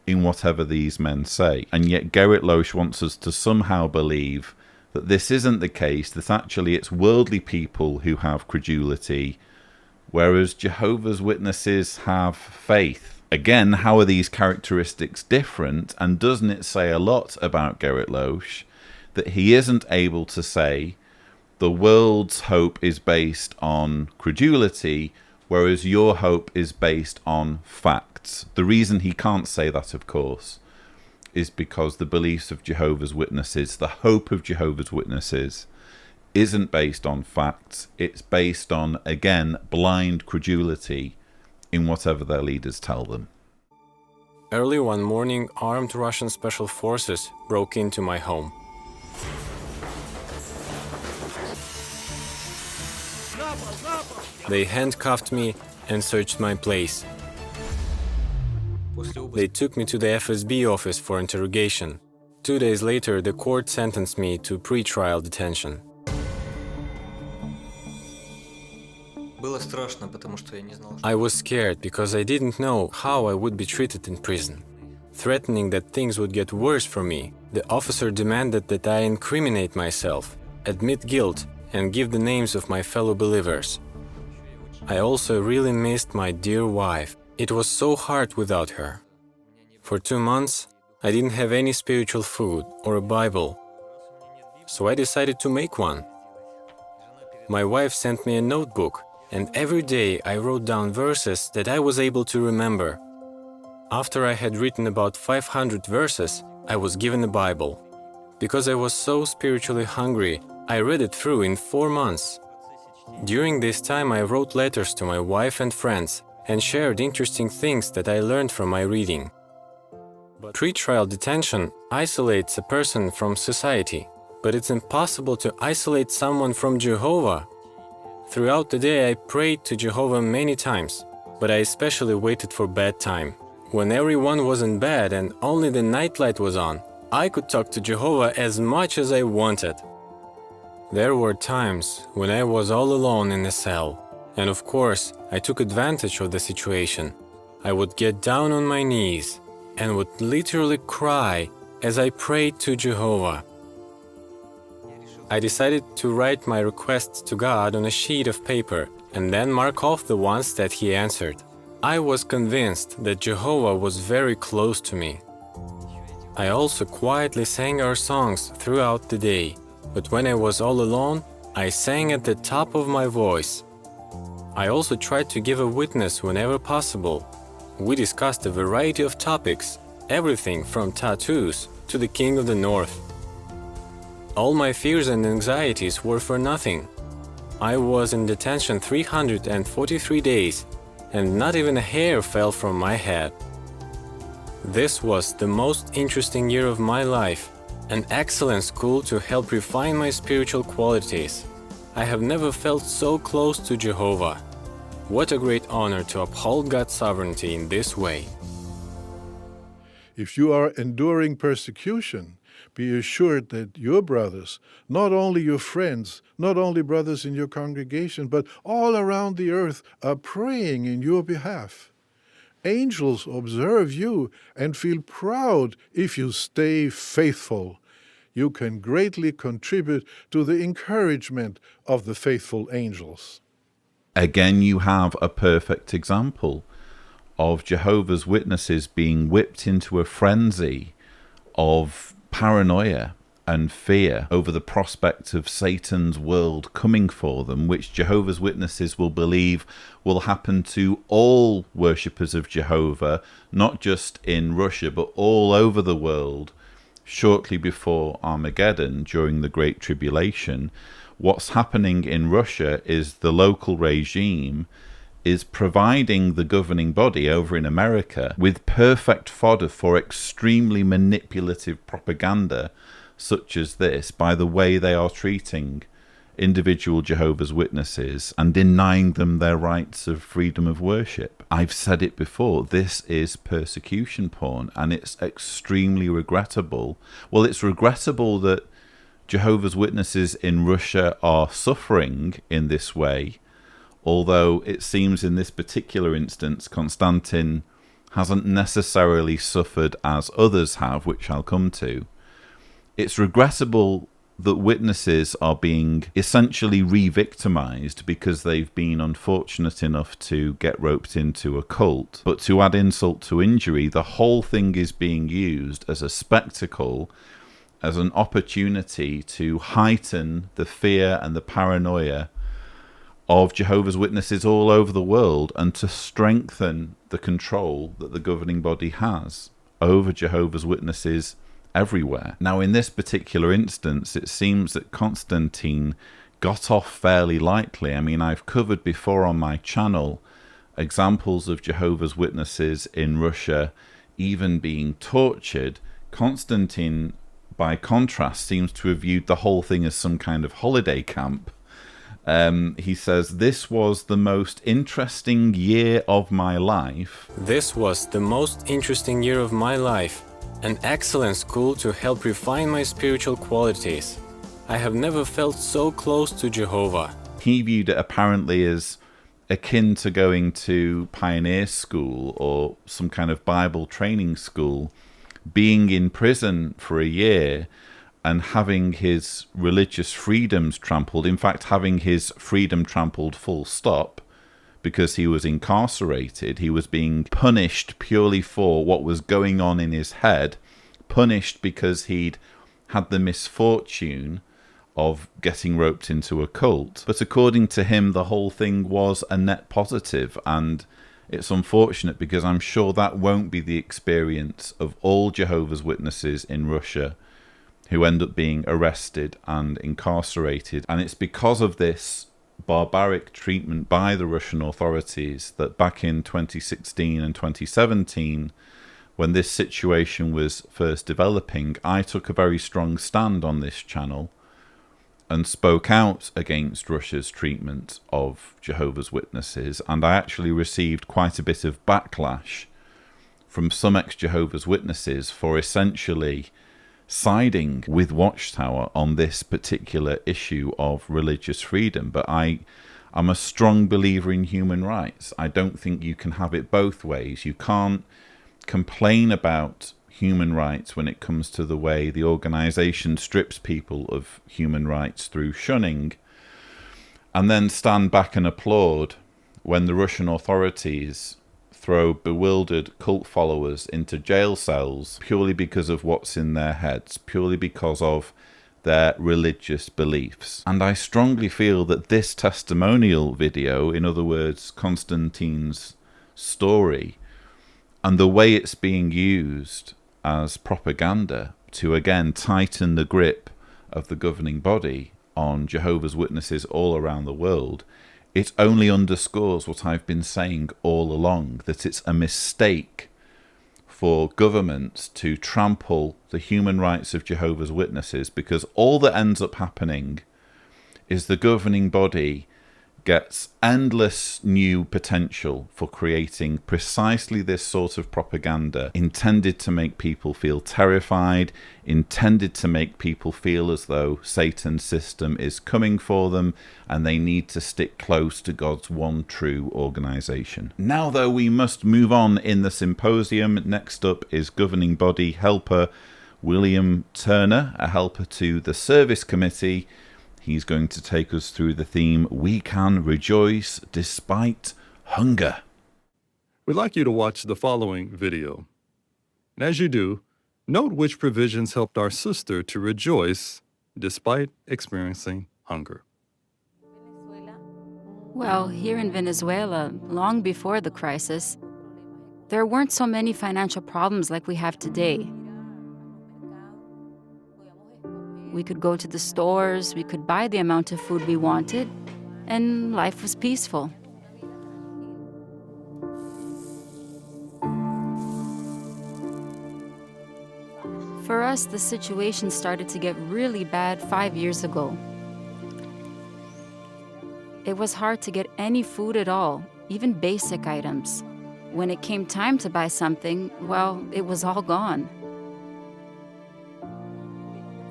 in whatever these men say. And yet Garrett Losch wants us to somehow believe that this isn't the case, that actually it's worldly people who have credulity, whereas Jehovah's Witnesses have faith. Again, how are these characteristics different? And doesn't it say a lot about Garrett Losch that he isn't able to say the world's hope is based on credulity, whereas your hope is based on facts? The reason he can't say that, of course, is because the beliefs of Jehovah's Witnesses, the hope of Jehovah's Witnesses, isn't based on facts. It's based on, again, blind credulity in whatever their leaders tell them. Early one morning, armed Russian special forces broke into my home. They handcuffed me and searched my place. They took me to the FSB office for interrogation. 2 days later, the court sentenced me to pre-trial detention. I was scared because I didn't know how I would be treated in prison. Threatening that things would get worse for me, the officer demanded that I incriminate myself, admit guilt, and give the names of my fellow believers. I also really missed my dear wife. It was so hard without her. For 2 months, I didn't have any spiritual food or a Bible, so I decided to make one. My wife sent me a notebook, and every day I wrote down verses that I was able to remember. After I had written about 500 verses, I was given a Bible. Because I was so spiritually hungry, I read it through in 4 months. During this time, I wrote letters to my wife and friends and shared interesting things that I learned from my reading. Pre-trial detention isolates a person from society, but it's impossible to isolate someone from Jehovah. Throughout the day, I prayed to Jehovah many times, but I especially waited for bedtime. When everyone was in bed and only the nightlight was on, I could talk to Jehovah as much as I wanted. There were times when I was all alone in the cell, and of course, I took advantage of the situation. I would get down on my knees and would literally cry as I prayed to Jehovah. I decided to write my requests to God on a sheet of paper and then mark off the ones that He answered. I was convinced that Jehovah was very close to me. I also quietly sang our songs throughout the day, but when I was all alone, I sang at the top of my voice. I also tried to give a witness whenever possible. We discussed a variety of topics, everything from tattoos to the King of the North. All my fears and anxieties were for nothing. I was in detention 343 days, and not even a hair fell from my head. This was the most interesting year of my life, an excellent school to help refine my spiritual qualities. I have never felt so close to Jehovah. What a great honor to uphold God's sovereignty in this way. If you are enduring persecution, be assured that your brothers, not only your friends, not only brothers in your congregation, but all around the earth are praying in your behalf. Angels observe you and feel proud if you stay faithful. You can greatly contribute to the encouragement of the faithful angels. Again, you have a perfect example of Jehovah's Witnesses being whipped into a frenzy of paranoia and fear over the prospect of Satan's world coming for them, which Jehovah's Witnesses will believe will happen to all worshippers of Jehovah, not just in Russia, but all over the world, shortly before Armageddon, during the Great Tribulation. What's happening in Russia is the local regime is providing the governing body over in America with perfect fodder for extremely manipulative propaganda such as this, by the way they are treating individual Jehovah's Witnesses and denying them their rights of freedom of worship. I've said it before, this is persecution porn, and it's extremely regrettable. Well, it's regrettable that Jehovah's Witnesses in Russia are suffering in this way, although it seems in this particular instance Konstantin hasn't necessarily suffered as others have, which I'll come to. It's regrettable that witnesses are being essentially re-victimized because they've been unfortunate enough to get roped into a cult. But to add insult to injury, the whole thing is being used as a spectacle, as an opportunity to heighten the fear and the paranoia of Jehovah's Witnesses all over the world, and to strengthen the control that the governing body has over Jehovah's Witnesses everywhere. Now, in this particular instance, it seems that Constantine got off fairly lightly. I mean, I've covered before on my channel examples of Jehovah's Witnesses in Russia even being tortured. Constantine, by contrast, seems to have viewed the whole thing as some kind of holiday camp. He says, "This was the most interesting year of my life." This was the most interesting year of my life. An excellent school to help refine my spiritual qualities. I have never felt so close to Jehovah. He viewed it apparently as akin to going to pioneer school or some kind of Bible training school, being in prison for a year and having his religious freedoms trampled, in fact having his freedom trampled full stop, because he was incarcerated. He was being punished purely for what was going on in his head, punished because he'd had the misfortune of getting roped into a cult. But according to him, the whole thing was a net positive, and it's unfortunate because I'm sure that won't be the experience of all Jehovah's Witnesses in Russia who end up being arrested and incarcerated. And it's because of this barbaric treatment by the Russian authorities that back in 2016 and 2017, when this situation was first developing, I took a very strong stand on this channel and spoke out against Russia's treatment of Jehovah's Witnesses, and I actually received quite a bit of backlash from some ex-Jehovah's Witnesses for essentially siding with Watchtower on this particular issue of religious freedom. But I'm a strong believer in human rights. I don't think you can have it both ways. You can't complain about human rights when it comes to the way the organization strips people of human rights through shunning, and then stand back and applaud when the Russian authorities throw bewildered cult followers into jail cells purely because of what's in their heads, purely because of their religious beliefs. And I strongly feel that this testimonial video, in other words, Constantine's story, and the way it's being used as propaganda to again tighten the grip of the governing body on Jehovah's Witnesses all around the world, it only underscores what I've been saying all along, that it's a mistake for governments to trample the human rights of Jehovah's Witnesses, because all that ends up happening is the governing body gets endless new potential for creating precisely this sort of propaganda intended to make people feel terrified, intended to make people feel as though Satan's system is coming for them and they need to stick close to God's one true organization. Now, though, we must move on in the symposium. Next up is governing body helper William Turner, a helper to the service committee. He's going to take us through the theme, We Can Rejoice Despite Hunger. We'd like you to watch the following video. And as you do, Note which provisions helped our sister to rejoice despite experiencing hunger. Well, here in Venezuela, long before the crisis, there weren't so many financial problems like we have today. We could go to the stores, we could buy the amount of food we wanted, and life was peaceful. For us, the situation started to get really bad 5 years ago. It was hard to get any food at all, even basic items. When it came time to buy something, well, it was all gone.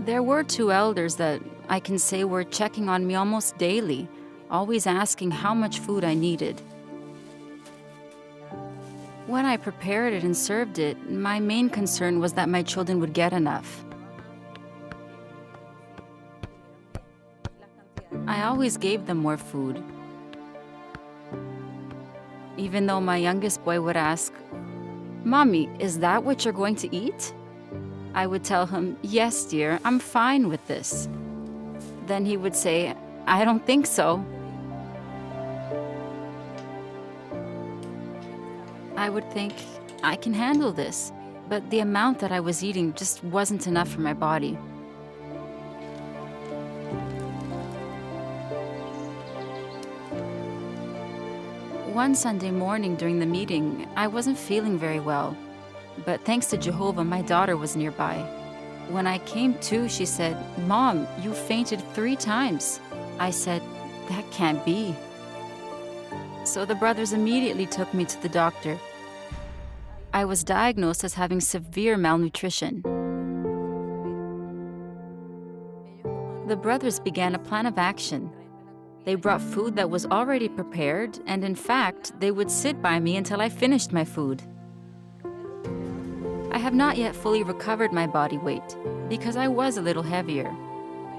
There were 2 elders that I can say were checking on me almost daily, always asking how much food I needed. When I prepared it and served it, my main concern was that my children would get enough. I always gave them more food. Even though my youngest boy would ask, "Mommy, is that what you're going to eat?" I would tell him, "Yes, dear, I'm fine with this." Then he would say, "I don't think so." I would think, I can handle this, but the amount that I was eating just wasn't enough for my body. One Sunday morning during the meeting, I wasn't feeling very well, but thanks to Jehovah, my daughter was nearby. When I came to, she said, "Mom, you fainted 3 times. I said, "That can't be." So the brothers immediately took me to the doctor. I was diagnosed as having severe malnutrition. The brothers began a plan of action. They brought food that was already prepared, and in fact, they would sit by me until I finished my food. I have not yet fully recovered my body weight because I was a little heavier.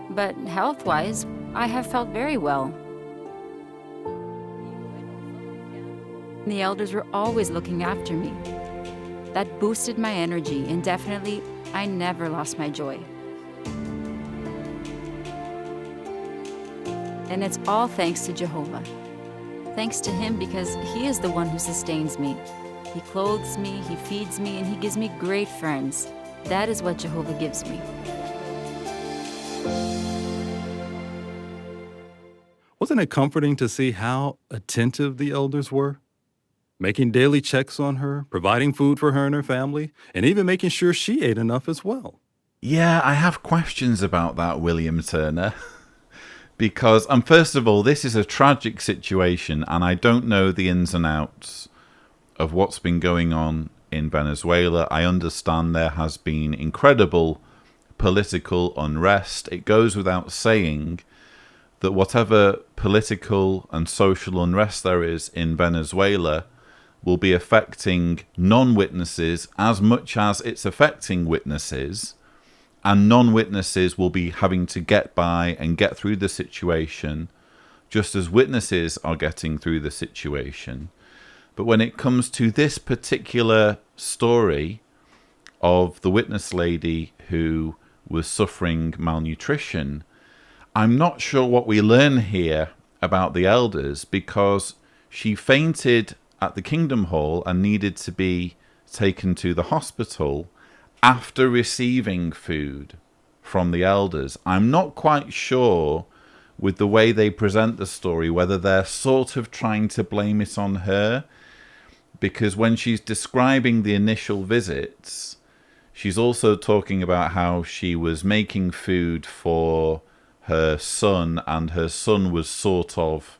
But health-wise, I have felt very well. The elders were always looking after me. That boosted my energy, and definitely, I never lost my joy. And it's all thanks to Jehovah. Thanks to Him because He is the one who sustains me. He clothes me, He feeds me, and He gives me great friends. That is what Jehovah gives me. Wasn't it comforting to see how attentive the elders were? Making daily checks on her, providing food for her and her family, and even making sure she ate enough as well. Yeah, I have questions about that, William Turner. Because, first of all, this is a tragic situation, and I don't know the ins and outs of what's been going on in Venezuela. I understand there has been incredible political unrest. It goes without saying that whatever political and social unrest there is in Venezuela will be affecting non-witnesses as much as it's affecting witnesses, and non-witnesses will be having to get by and get through the situation just as witnesses are getting through the situation. But when it comes to this particular story of the witness lady who was suffering malnutrition, I'm not sure what we learn here about the elders, because she fainted at the Kingdom Hall and needed to be taken to the hospital after receiving food from the elders. I'm not quite sure with the way they present the story whether they're sort of trying to blame it on her, because when she's describing the initial visits, she's also talking about how she was making food for her son, and her son was sort of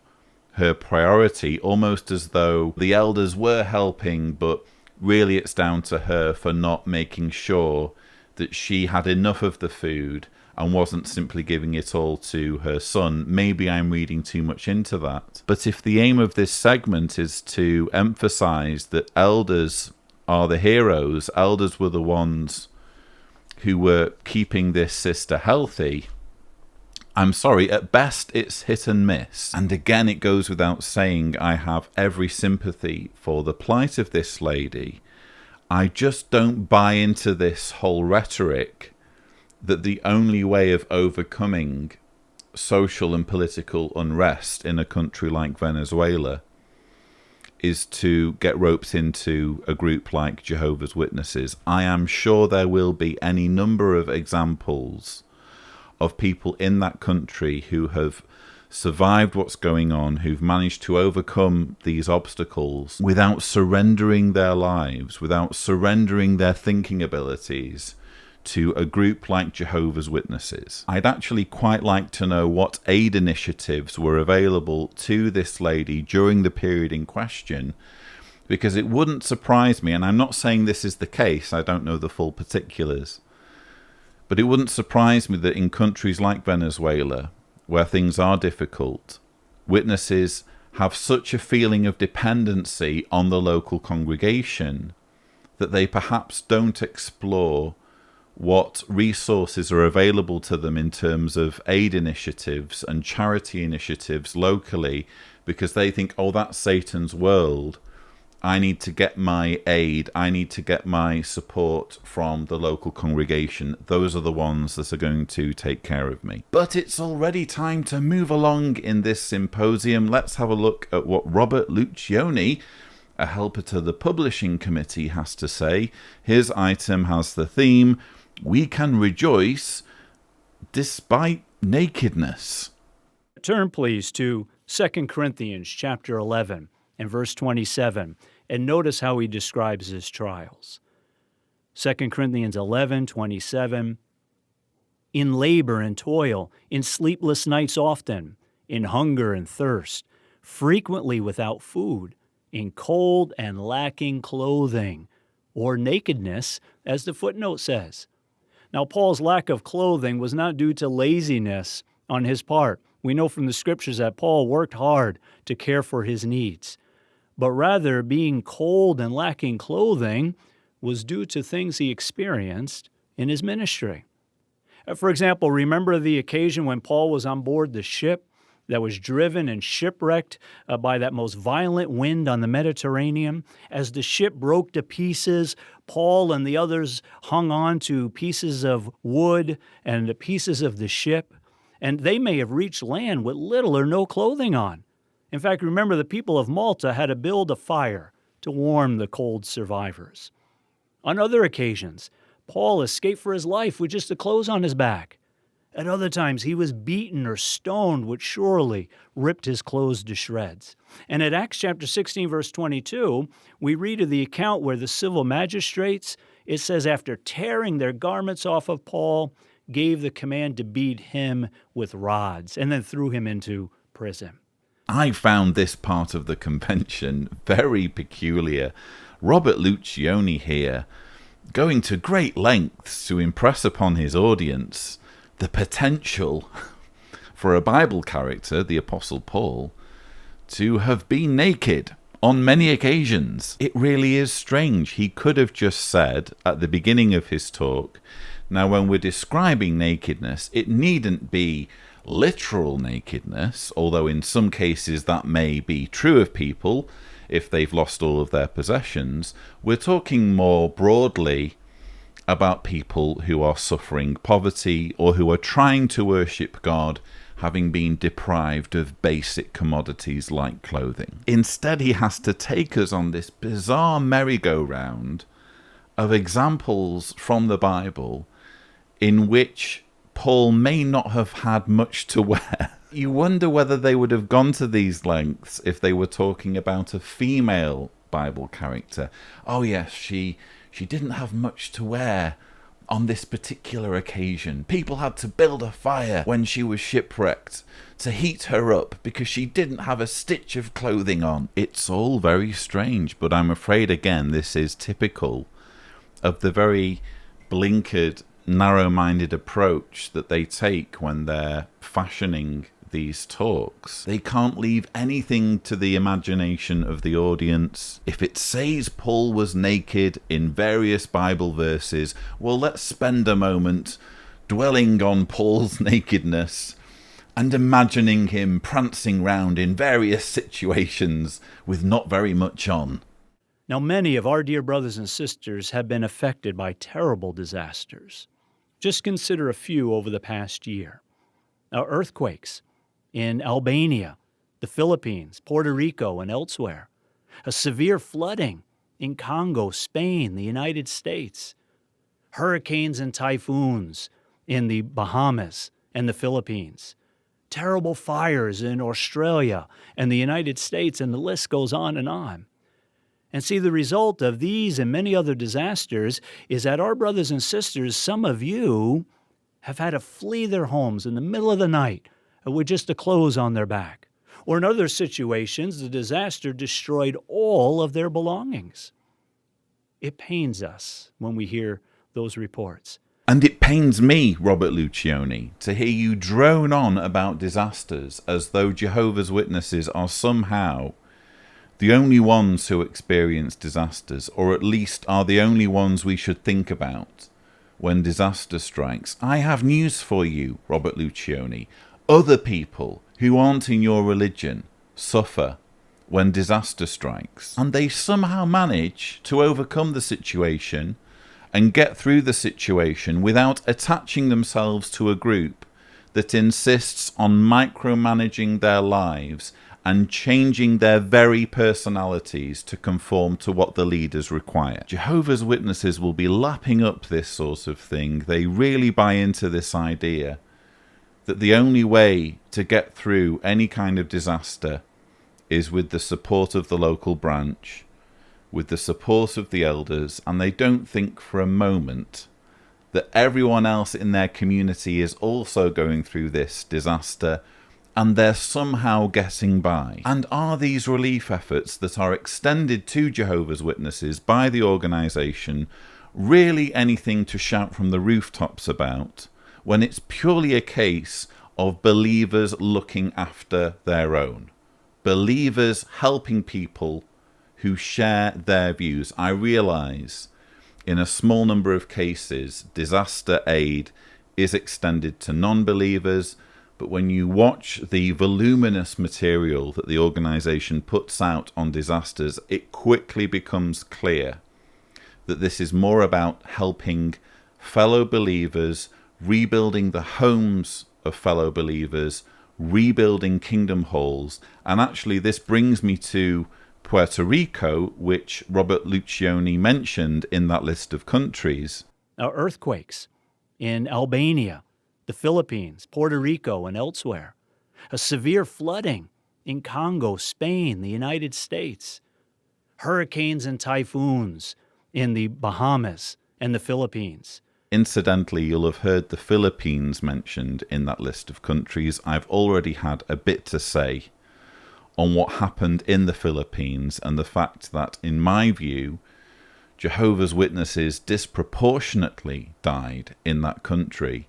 her priority, almost as though the elders were helping, but really it's down to her for not making sure that she had enough of the food and wasn't simply giving it all to her son. Maybe I'm reading too much into that. But if the aim of this segment is to emphasize that elders are the heroes, elders were the ones who were keeping this sister healthy, I'm sorry, at best it's hit and miss. And again, it goes without saying, I have every sympathy for the plight of this lady. I just don't buy into this whole rhetoric that the only way of overcoming social and political unrest in a country like Venezuela is to get roped into a group like Jehovah's Witnesses. I am sure there will be any number of examples of people in that country who have survived what's going on, who've managed to overcome these obstacles without surrendering their lives, without surrendering their thinking abilities to a group like Jehovah's Witnesses. I'd actually quite like to know what aid initiatives were available to this lady during the period in question, because it wouldn't surprise me, and I'm not saying this is the case, I don't know the full particulars, but it wouldn't surprise me that in countries like Venezuela, where things are difficult, witnesses have such a feeling of dependency on the local congregation that they perhaps don't explore what resources are available to them in terms of aid initiatives and charity initiatives locally, because they think, oh, that's Satan's world. I need to get my aid, I need to get my support from the local congregation. Those are the ones that are going to take care of me. But it's already time to move along in this symposium. Let's have a look at what Robert Lucioni, a helper to the publishing committee, has to say. His item has the theme, "We can rejoice despite nakedness." Turn, please, to 2 Corinthians chapter 11 and verse 27, and notice how he describes his trials. 2 Corinthians 11:27, "In labor and toil, in sleepless nights often, in hunger and thirst, frequently without food, in cold and lacking clothing, or nakedness, as the footnote says." Now, Paul's lack of clothing was not due to laziness on his part. We know from the scriptures that Paul worked hard to care for his needs, but rather being cold and lacking clothing was due to things he experienced in his ministry. For example, remember the occasion when Paul was on board the ship that was driven and shipwrecked by that most violent wind on the Mediterranean? As the ship broke to pieces, Paul and the others hung on to pieces of wood and pieces of the ship, and they may have reached land with little or no clothing on. In fact, remember, the people of Malta had to build a fire to warm the cold survivors. On other occasions, Paul escaped for his life with just the clothes on his back. At other times, he was beaten or stoned, which surely ripped his clothes to shreds. And at Acts chapter 16, verse 22, we read of the account where the civil magistrates, it says, after tearing their garments off of Paul, gave the command to beat him with rods, and then threw him into prison. I found this part of the convention very peculiar. Robert Lucioni here, going to great lengths to impress upon his audience the potential for a Bible character, the Apostle Paul, to have been naked on many occasions. It really is strange. He could have just said at the beginning of his talk, now when we're describing nakedness, it needn't be literal nakedness, although in some cases that may be true of people if they've lost all of their possessions. We're talking more broadly about people who are suffering poverty or who are trying to worship God, having been deprived of basic commodities like clothing. Instead, he has to take us on this bizarre merry-go-round of examples from the Bible in which Paul may not have had much to wear. You wonder whether they would have gone to these lengths if they were talking about a female Bible character. Oh yes, she didn't have much to wear on this particular occasion. People had to build a fire when she was shipwrecked to heat her up because she didn't have a stitch of clothing on. It's all very strange, but I'm afraid again this is typical of the very blinkered, narrow-minded approach that they take when they're fashioning these talks. They can't leave anything to the imagination of the audience. If it says Paul was naked in various Bible verses, well, let's spend a moment dwelling on Paul's nakedness and imagining him prancing round in various situations with not very much on. Now, many of our dear brothers and sisters have been affected by terrible disasters. Just consider a few over the past year. Now, earthquakes in Albania, the Philippines, Puerto Rico, and elsewhere. A severe flooding in Congo, Spain, the United States. Hurricanes and typhoons in the Bahamas and the Philippines. Terrible fires in Australia and the United States, and the list goes on and on. And see, the result of these and many other disasters is that our brothers and sisters, some of you, have had to flee their homes in the middle of the night with just the clothes on their back. Or in other situations, the disaster destroyed all of their belongings. It pains us when we hear those reports. And it pains me, Robert Lucioni, to hear you drone on about disasters as though Jehovah's Witnesses are somehow the only ones who experience disasters, or at least are the only ones we should think about when disaster strikes. I have news for you, Robert Lucioni. Other people who aren't in your religion suffer when disaster strikes, and they somehow manage to overcome the situation and get through the situation without attaching themselves to a group that insists on micromanaging their lives and changing their very personalities to conform to what the leaders require. Jehovah's Witnesses will be lapping up this sort of thing. They really buy into this idea that the only way to get through any kind of disaster is with the support of the local branch, with the support of the elders, and they don't think for a moment that everyone else in their community is also going through this disaster and they're somehow getting by. And are these relief efforts that are extended to Jehovah's Witnesses by the organisation really anything to shout from the rooftops about, when it's purely a case of believers looking after their own? Believers helping people who share their views. I realise in a small number of cases, disaster aid is extended to non-believers, but when you watch the voluminous material that the organisation puts out on disasters, it quickly becomes clear that this is more about helping fellow believers, rebuilding the homes of fellow believers, rebuilding kingdom halls. And actually this brings me to Puerto Rico, which Robert Lucioni mentioned in that list of countries. Now, earthquakes in Albania, the Philippines, Puerto Rico, and elsewhere. A severe flooding in Congo, Spain, the United States. Hurricanes and typhoons in the Bahamas and the Philippines. Incidentally, you'll have heard the Philippines mentioned in that list of countries. I've already had a bit to say on what happened in the Philippines and the fact that, in my view, Jehovah's Witnesses disproportionately died in that country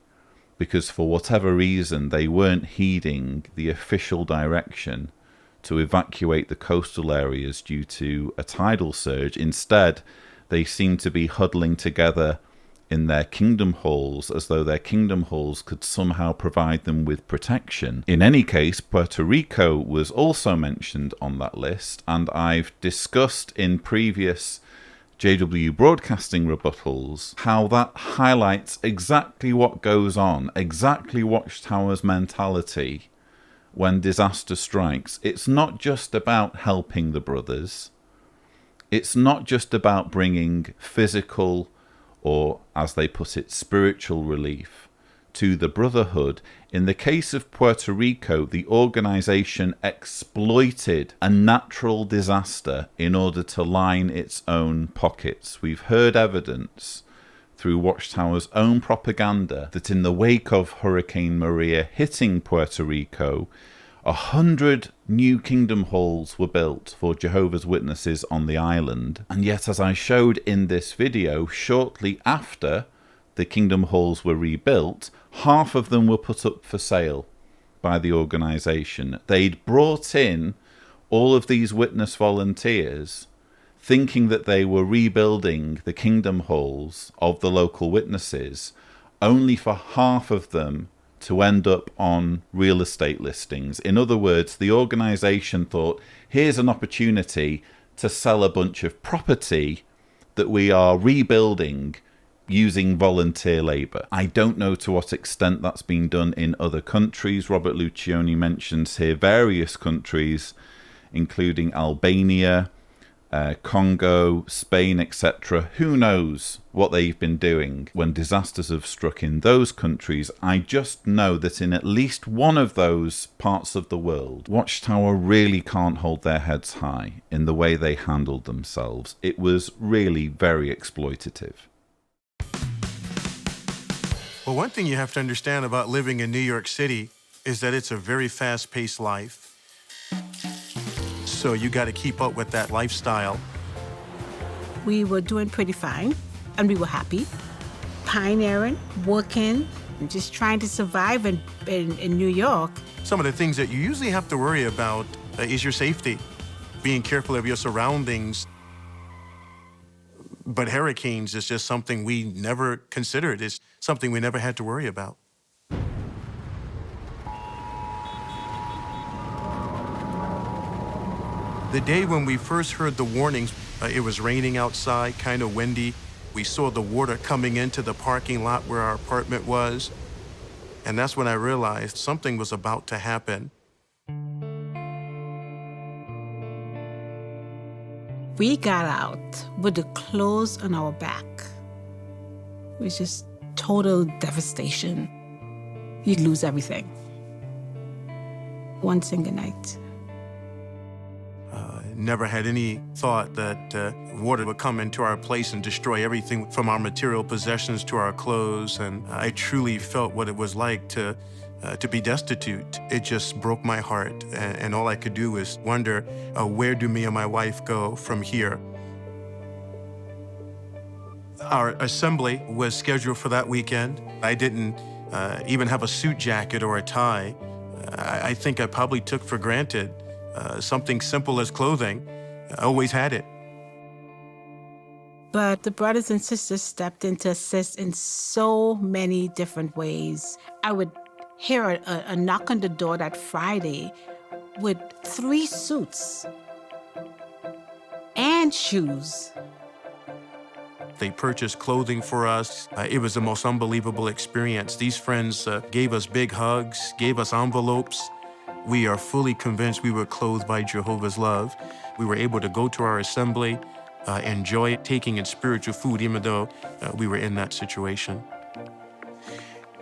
because for whatever reason they weren't heeding the official direction to evacuate the coastal areas due to a tidal surge. Instead, they seemed to be huddling together in their kingdom halls as though their kingdom halls could somehow provide them with protection. In any case, Puerto Rico was also mentioned on that list, and I've discussed in previous JW Broadcasting rebuttals how that highlights exactly what goes on, exactly Watchtower's mentality when disaster strikes. It's not just about helping the brothers. It's not just about bringing physical or, as they put it, spiritual relief to the brotherhood. In the case of Puerto Rico, the organization exploited a natural disaster in order to line its own pockets. We've heard evidence through Watchtower's own propaganda that in the wake of Hurricane Maria hitting Puerto Rico, 100 new kingdom halls were built for Jehovah's Witnesses on the island. And yet, as I showed in this video, shortly after the kingdom halls were rebuilt, half of them were put up for sale by the organisation. They'd brought in all of these witness volunteers thinking that they were rebuilding the kingdom halls of the local witnesses, only for half of them to end up on real estate listings. In other words, the organisation thought, here's an opportunity to sell a bunch of property that we are rebuilding using volunteer labour. I don't know to what extent that's been done in other countries. Robert Lucioni mentions here various countries, including Albania, Congo, Spain, etc. Who knows what they've been doing when disasters have struck in those countries. I just know that in at least one of those parts of the world, Watchtower really can't hold their heads high in the way they handled themselves. It was really very exploitative. Well, one thing you have to understand about living in New York City is that it's a very fast-paced life. So you got to keep up with that lifestyle. We were doing pretty fine, and we were happy. Pioneering, working, and just trying to survive in New York. Some of the things that you usually have to worry about is your safety, being careful of your surroundings. But hurricanes is just something we never considered. It's something we never had to worry about. The day when we first heard the warnings, it was raining outside, kind of windy. We saw the water coming into the parking lot where our apartment was. And that's when I realized something was about to happen. We got out with the clothes on our back. It was just total devastation. You'd lose everything. One single night. Never had any thought that water would come into our place and destroy everything from our material possessions to our clothes. And I truly felt what it was like to be destitute. It just broke my heart. And all I could do was wonder, where do me and my wife go from here? Our assembly was scheduled for that weekend. I didn't even have a suit jacket or a tie. I think I probably took for granted something simple as clothing. I always had it. But the brothers and sisters stepped in to assist in so many different ways. I would hear a knock on the door that Friday with 3 suits and shoes. They purchased clothing for us. It was the most unbelievable experience. These friends gave us big hugs, gave us envelopes. We are fully convinced we were clothed by Jehovah's love. We were able to go to our assembly, enjoy taking in spiritual food, even though we were in that situation.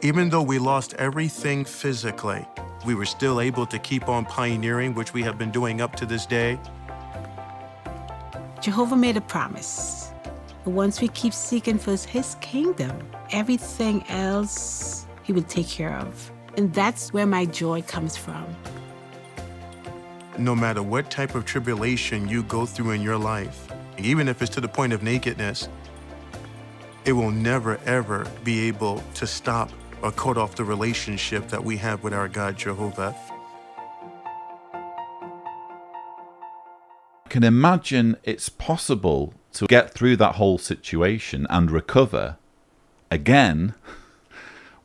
Even though we lost everything physically, we were still able to keep on pioneering, which we have been doing up to this day. Jehovah made a promise. Once we keep seeking first his kingdom, everything else he will take care of. And that's where my joy comes from. No matter what type of tribulation you go through in your life, even if it's to the point of nakedness, it will never, ever be able to stop or cut off the relationship that we have with our God, Jehovah. I can imagine it's possible to get through that whole situation and recover again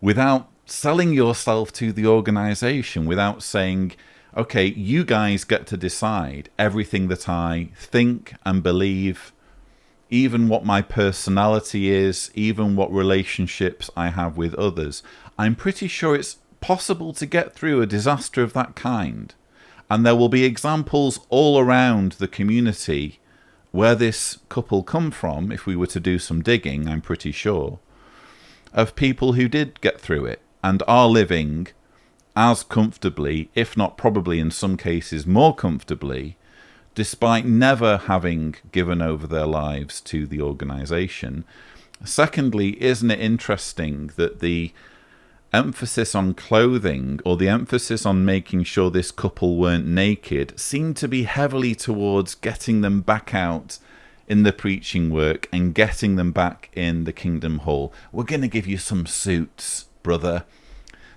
without selling yourself to the organization, without saying, okay, you guys get to decide everything that I think and believe, even what my personality is, even what relationships I have with others. I'm pretty sure it's possible to get through a disaster of that kind. And there will be examples all around the community where this couple come from, if we were to do some digging, I'm pretty sure, of people who did get through it and are living as comfortably, if not probably in some cases more comfortably, despite never having given over their lives to the organization. Secondly, isn't it interesting that the emphasis on clothing, or the emphasis on making sure this couple weren't naked, seemed to be heavily towards getting them back out in the preaching work and getting them back in the Kingdom Hall. We're going to give you some suits, brother,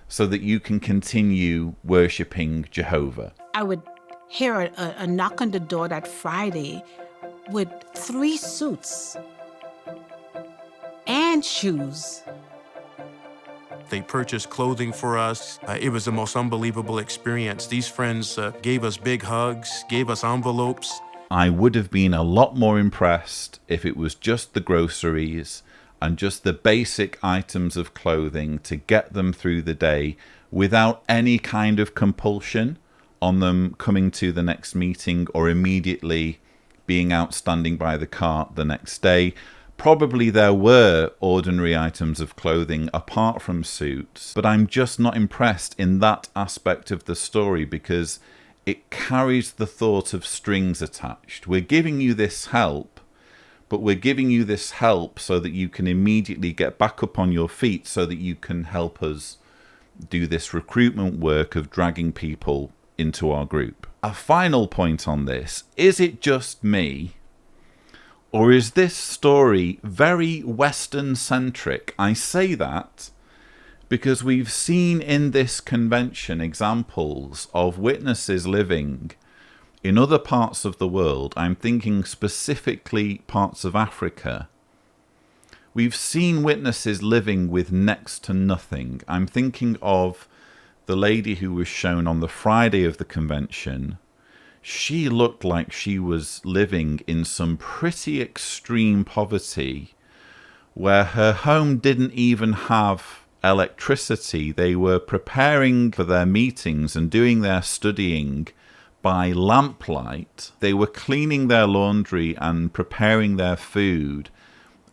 so that you can continue worshipping Jehovah. I would hear a knock on the door that Friday with 3 suits and shoes. They purchased clothing for us. It was the most unbelievable experience. These friends gave us big hugs, gave us envelopes. I would have been a lot more impressed if it was just the groceries and just the basic items of clothing to get them through the day without any kind of compulsion on them coming to the next meeting or immediately being out standing by the cart the next day. Probably there were ordinary items of clothing apart from suits, but I'm just not impressed in that aspect of the story because it carries the thought of strings attached. We're giving you this help, but we're giving you this help so that you can immediately get back up on your feet so that you can help us do this recruitment work of dragging people into our group. A final point on this, is it just me? Or is this story very Western-centric? I say that because we've seen in this convention examples of witnesses living in other parts of the world. I'm thinking specifically parts of Africa. We've seen witnesses living with next to nothing. I'm thinking of the lady who was shown on the Friday of the convention. She looked like she was living in some pretty extreme poverty where her home didn't even have electricity. They were preparing for their meetings and doing their studying by lamplight. They were cleaning their laundry and preparing their food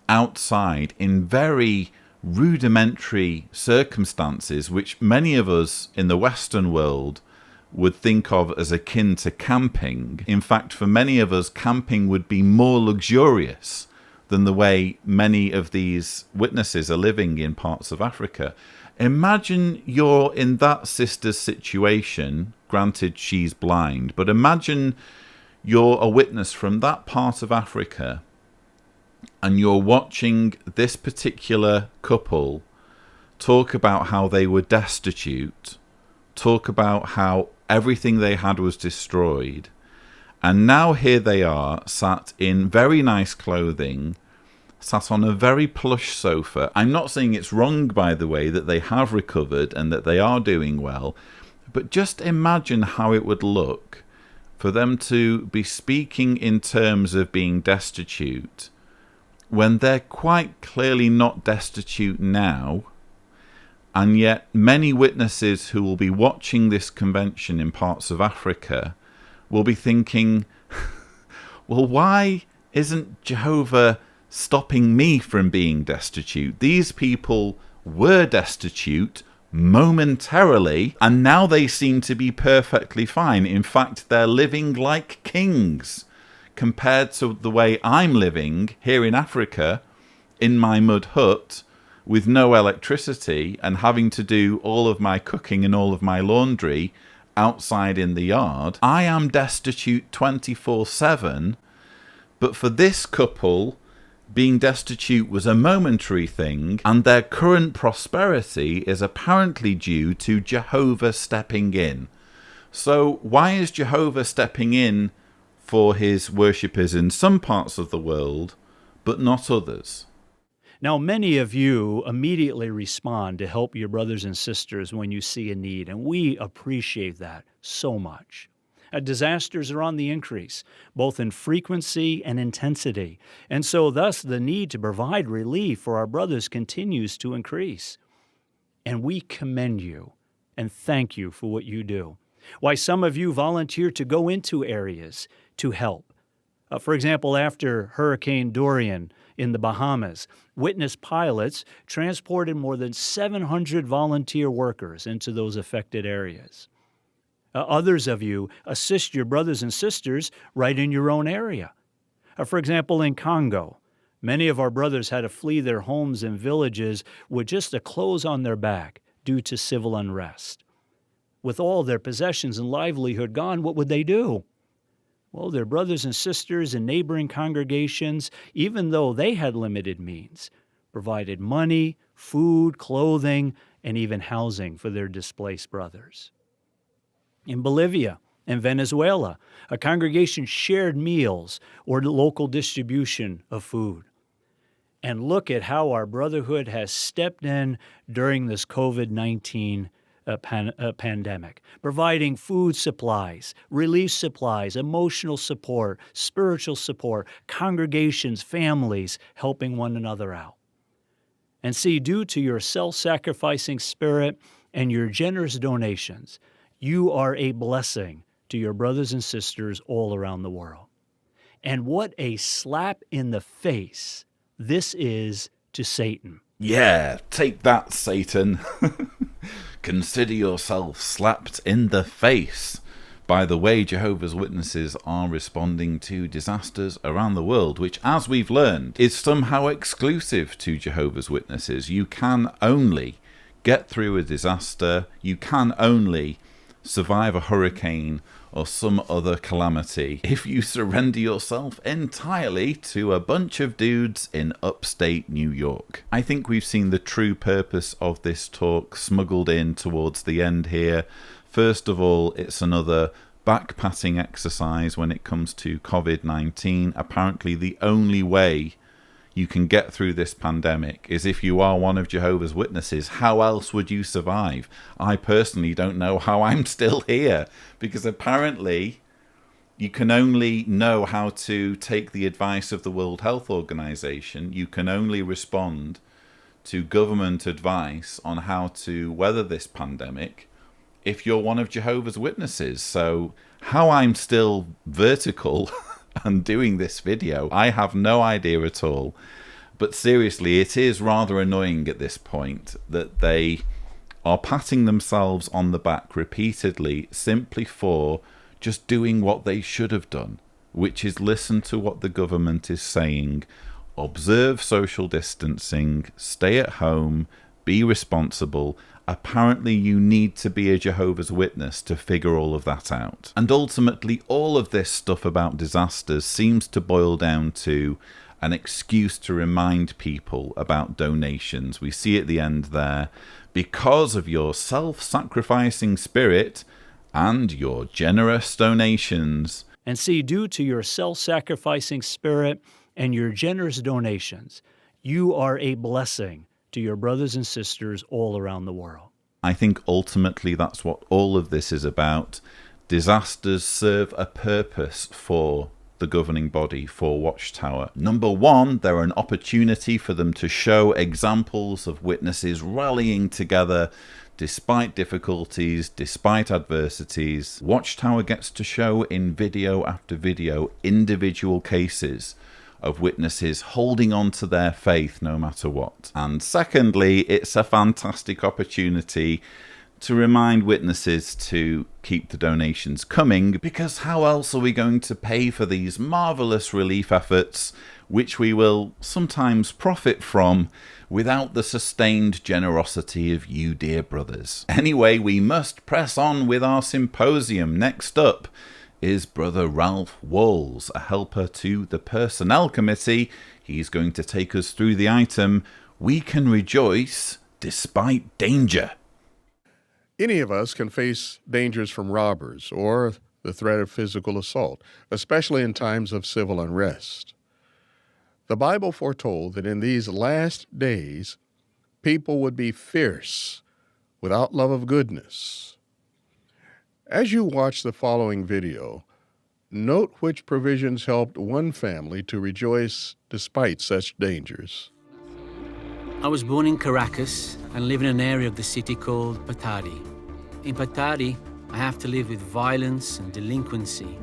outside in very rudimentary circumstances, which many of us in the Western world would think of as akin to camping. In fact, for many of us, camping would be more luxurious than the way many of these witnesses are living in parts of Africa. Imagine you're in that sister's situation. Granted, she's blind, but imagine you're a witness from that part of Africa and you're watching this particular couple talk about how they were destitute, talk about how everything they had was destroyed, and now here they are, sat in very nice clothing, sat on a very plush sofa. I'm not saying it's wrong, by the way, that they have recovered and that they are doing well, but just imagine how it would look for them to be speaking in terms of being destitute when they're quite clearly not destitute now. And yet many witnesses who will be watching this convention in parts of Africa will be thinking, well, why isn't Jehovah stopping me from being destitute? These people were destitute momentarily, and now they seem to be perfectly fine. In fact, they're living like kings compared to the way I'm living here in Africa in my mud hut with no electricity and having to do all of my cooking and all of my laundry outside in the yard. I am destitute 24/7, but for this couple, being destitute was a momentary thing, and their current prosperity is apparently due to Jehovah stepping in. So why is Jehovah stepping in for his worshippers in some parts of the world, but not others? Now, many of you immediately respond to help your brothers and sisters when you see a need, and we appreciate that so much. Disasters are on the increase, both in frequency and intensity, and so thus the need to provide relief for our brothers continues to increase. And we commend you and thank you for what you do. Why, some of you volunteer to go into areas to help. For example, after Hurricane Dorian in the Bahamas, witness pilots transported more than 700 volunteer workers into those affected areas. Others of you assist your brothers and sisters right in your own area. For example, in Congo, many of our brothers had to flee their homes and villages with just the clothes on their back due to civil unrest. With all their possessions and livelihood gone, what would they do? Well, their brothers and sisters in neighboring congregations, even though they had limited means, provided money, food, clothing, and even housing for their displaced brothers. In Bolivia and Venezuela, a congregation shared meals or local distribution of food. And look at how our brotherhood has stepped in during this COVID-19 pandemic, providing food supplies, relief supplies, emotional support, spiritual support, congregations, families helping one another out. And see, due to your self-sacrificing spirit and your generous donations, you are a blessing to your brothers and sisters all around the world. And what a slap in the face this is to Satan. Yeah, take that, Satan. Consider yourself slapped in the face by the way Jehovah's Witnesses are responding to disasters around the world, which, as we've learned, is somehow exclusive to Jehovah's Witnesses. You can only get through a disaster, you can only survive a hurricane or some other calamity if you surrender yourself entirely to a bunch of dudes in upstate New York. I think we've seen the true purpose of this talk smuggled in towards the end here. First of all, it's another back-patting exercise when it comes to COVID-19. Apparently the only way you can get through this pandemic is if you are one of Jehovah's Witnesses. How else would you survive? I personally don't know how I'm still here, because apparently you can only know how to take the advice of the World Health Organization. You can only respond to government advice on how to weather this pandemic if you're one of Jehovah's Witnesses. So how I'm still vertical and doing this video, I have no idea at all. But seriously, it is rather annoying at this point that they are patting themselves on the back repeatedly simply for just doing what they should have done, which is listen to what the government is saying, observe social distancing, stay at home, be responsible. Apparently you need to be a Jehovah's Witness to figure all of that out. And ultimately, all of this stuff about disasters seems to boil down to an excuse to remind people about donations. We see at the end there, because of your self-sacrificing spirit and your generous donations. And see, due to your self-sacrificing spirit and your generous donations, you are a blessing to your brothers and sisters all around the world. I think ultimately that's what all of this is about. Disasters serve a purpose for the governing body, for Watchtower. Number one, they're an opportunity for them to show examples of witnesses rallying together despite difficulties, despite adversities. Watchtower gets to show in video after video individual cases of witnesses holding on to their faith no matter what. And secondly, it's a fantastic opportunity to remind witnesses to keep the donations coming, because how else are we going to pay for these marvelous relief efforts, which we will sometimes profit from, without the sustained generosity of you, dear brothers? Anyway, we must press on with our symposium. Next up is Brother Ralph Walls, a helper to the Personnel Committee. He's going to take us through the item, We Can Rejoice Despite Danger. Any of us can face dangers from robbers or the threat of physical assault, especially in times of civil unrest. The Bible foretold that in these last days, people would be fierce, without love of goodness. As you watch the following video, note which provisions helped one family to rejoice despite such dangers. I was born in Caracas and live in an area of the city called Patari. In Patari, I have to live with violence and delinquency.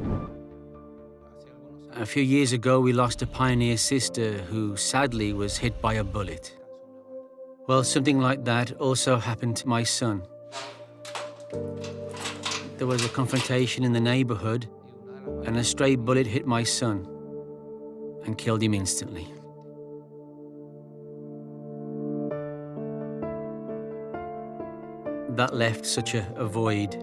A few years ago, we lost a pioneer sister who sadly was hit by a bullet. Well, something like that also happened to my son. There was a confrontation in the neighborhood, and a stray bullet hit my son and killed him instantly. That left such a void.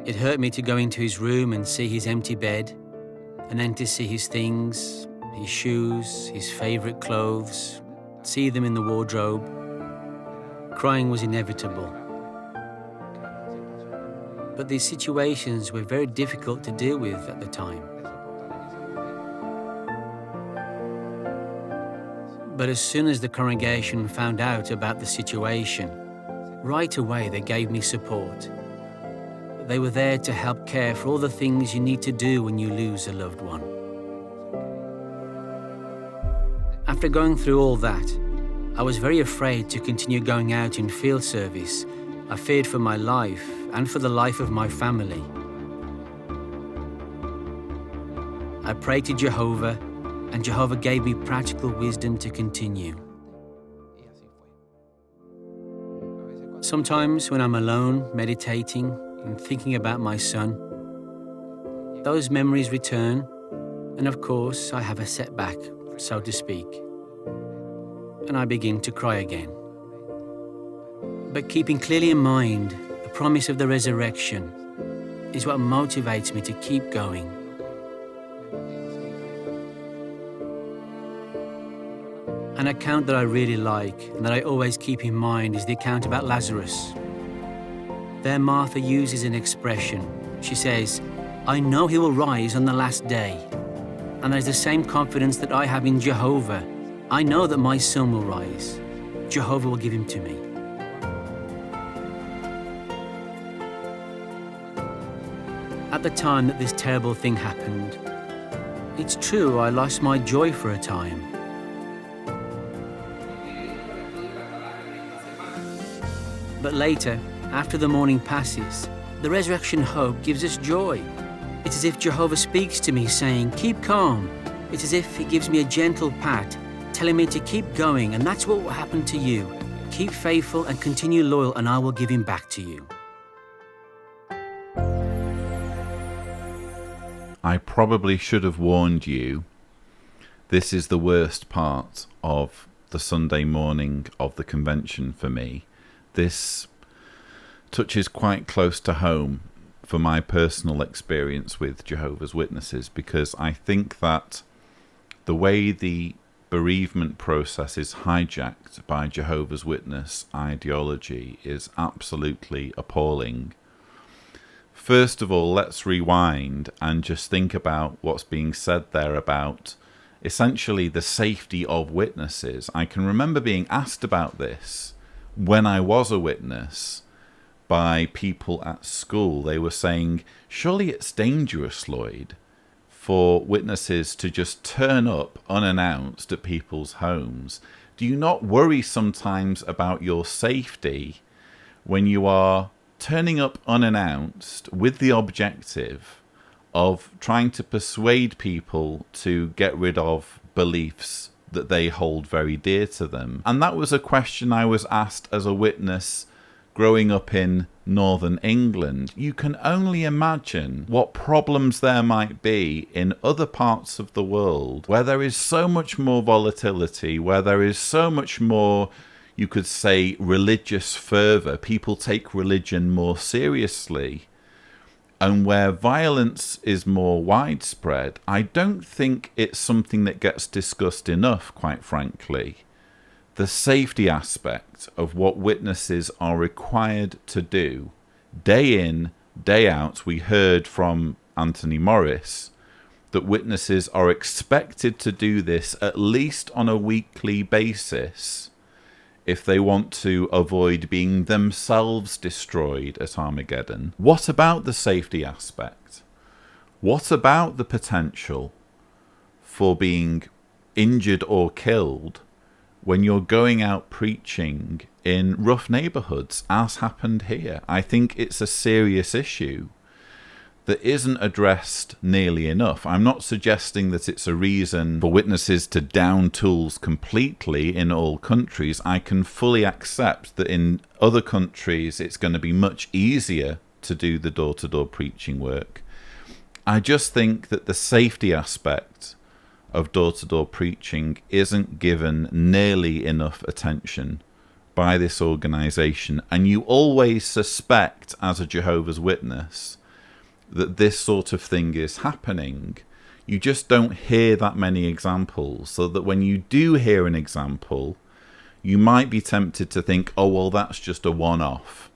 It hurt me to go into his room and see his empty bed, and then to see his things, his shoes, his favorite clothes, see them in the wardrobe. Crying was inevitable. But these situations were very difficult to deal with at the time. But as soon as the congregation found out about the situation, Right away, they gave me support. They were there to help care for all the things you need to do when you lose a loved one. After going through all that, I was very afraid to continue going out in field service. I feared for my life and for the life of my family. I prayed to Jehovah, and Jehovah gave me practical wisdom to continue. Sometimes when I'm alone, meditating and thinking about my son, those memories return, and of course I have a setback, so to speak, and I begin to cry again. But keeping clearly in mind the promise of the resurrection is what motivates me to keep going. An account that I really like and that I always keep in mind is the account about Lazarus. There Martha uses an expression. She says, "I know he will rise on the last day." And there's the same confidence that I have in Jehovah. I know that my son will rise. Jehovah will give him to me. At the time that this terrible thing happened, it's true I lost my joy for a time. But later, after the mourning passes, the resurrection hope gives us joy. It's as if Jehovah speaks to me saying, "Keep calm." It's as if he gives me a gentle pat, telling me to keep going, and that's what will happen to you. Keep faithful and continue loyal, and I will give him back to you. I probably should have warned you. This is the worst part of the Sunday morning of the convention for me. This touches quite close to home for my personal experience with Jehovah's Witnesses, because I think that the way the bereavement process is hijacked by Jehovah's Witness ideology is absolutely appalling. First of all, let's rewind and just think about what's being said there about essentially the safety of witnesses. I can remember being asked about this when I was a witness by people at school. They were saying, surely it's dangerous, Lloyd, for witnesses to just turn up unannounced at people's homes. Do you not worry sometimes about your safety when you are turning up unannounced with the objective of trying to persuade people to get rid of beliefs that they hold very dear to them? And that was a question I was asked as a witness growing up in northern England. You can only imagine what problems there might be in other parts of the world where there is so much more volatility, where there is so much more, you could say, religious fervour. People take religion more seriously, and where violence is more widespread. I don't think it's something that gets discussed enough, quite frankly. The safety aspect of what witnesses are required to do, day in, day out. We heard from Anthony Morris that witnesses are expected to do this at least on a weekly basis if they want to avoid being themselves destroyed at Armageddon. What about the safety aspect? What about the potential for being injured or killed when you're going out preaching in rough neighbourhoods, as happened here? I think it's a serious issue that isn't addressed nearly enough. I'm not suggesting that it's a reason for witnesses to down tools completely in all countries. I can fully accept that in other countries it's going to be much easier to do the door-to-door preaching work. I just think that the safety aspect of door-to-door preaching isn't given nearly enough attention by this organisation, and you always suspect as a Jehovah's Witness that this sort of thing is happening. You just don't hear that many examples, so that when you do hear an example, you might be tempted to think, oh, well, that's just a one-off.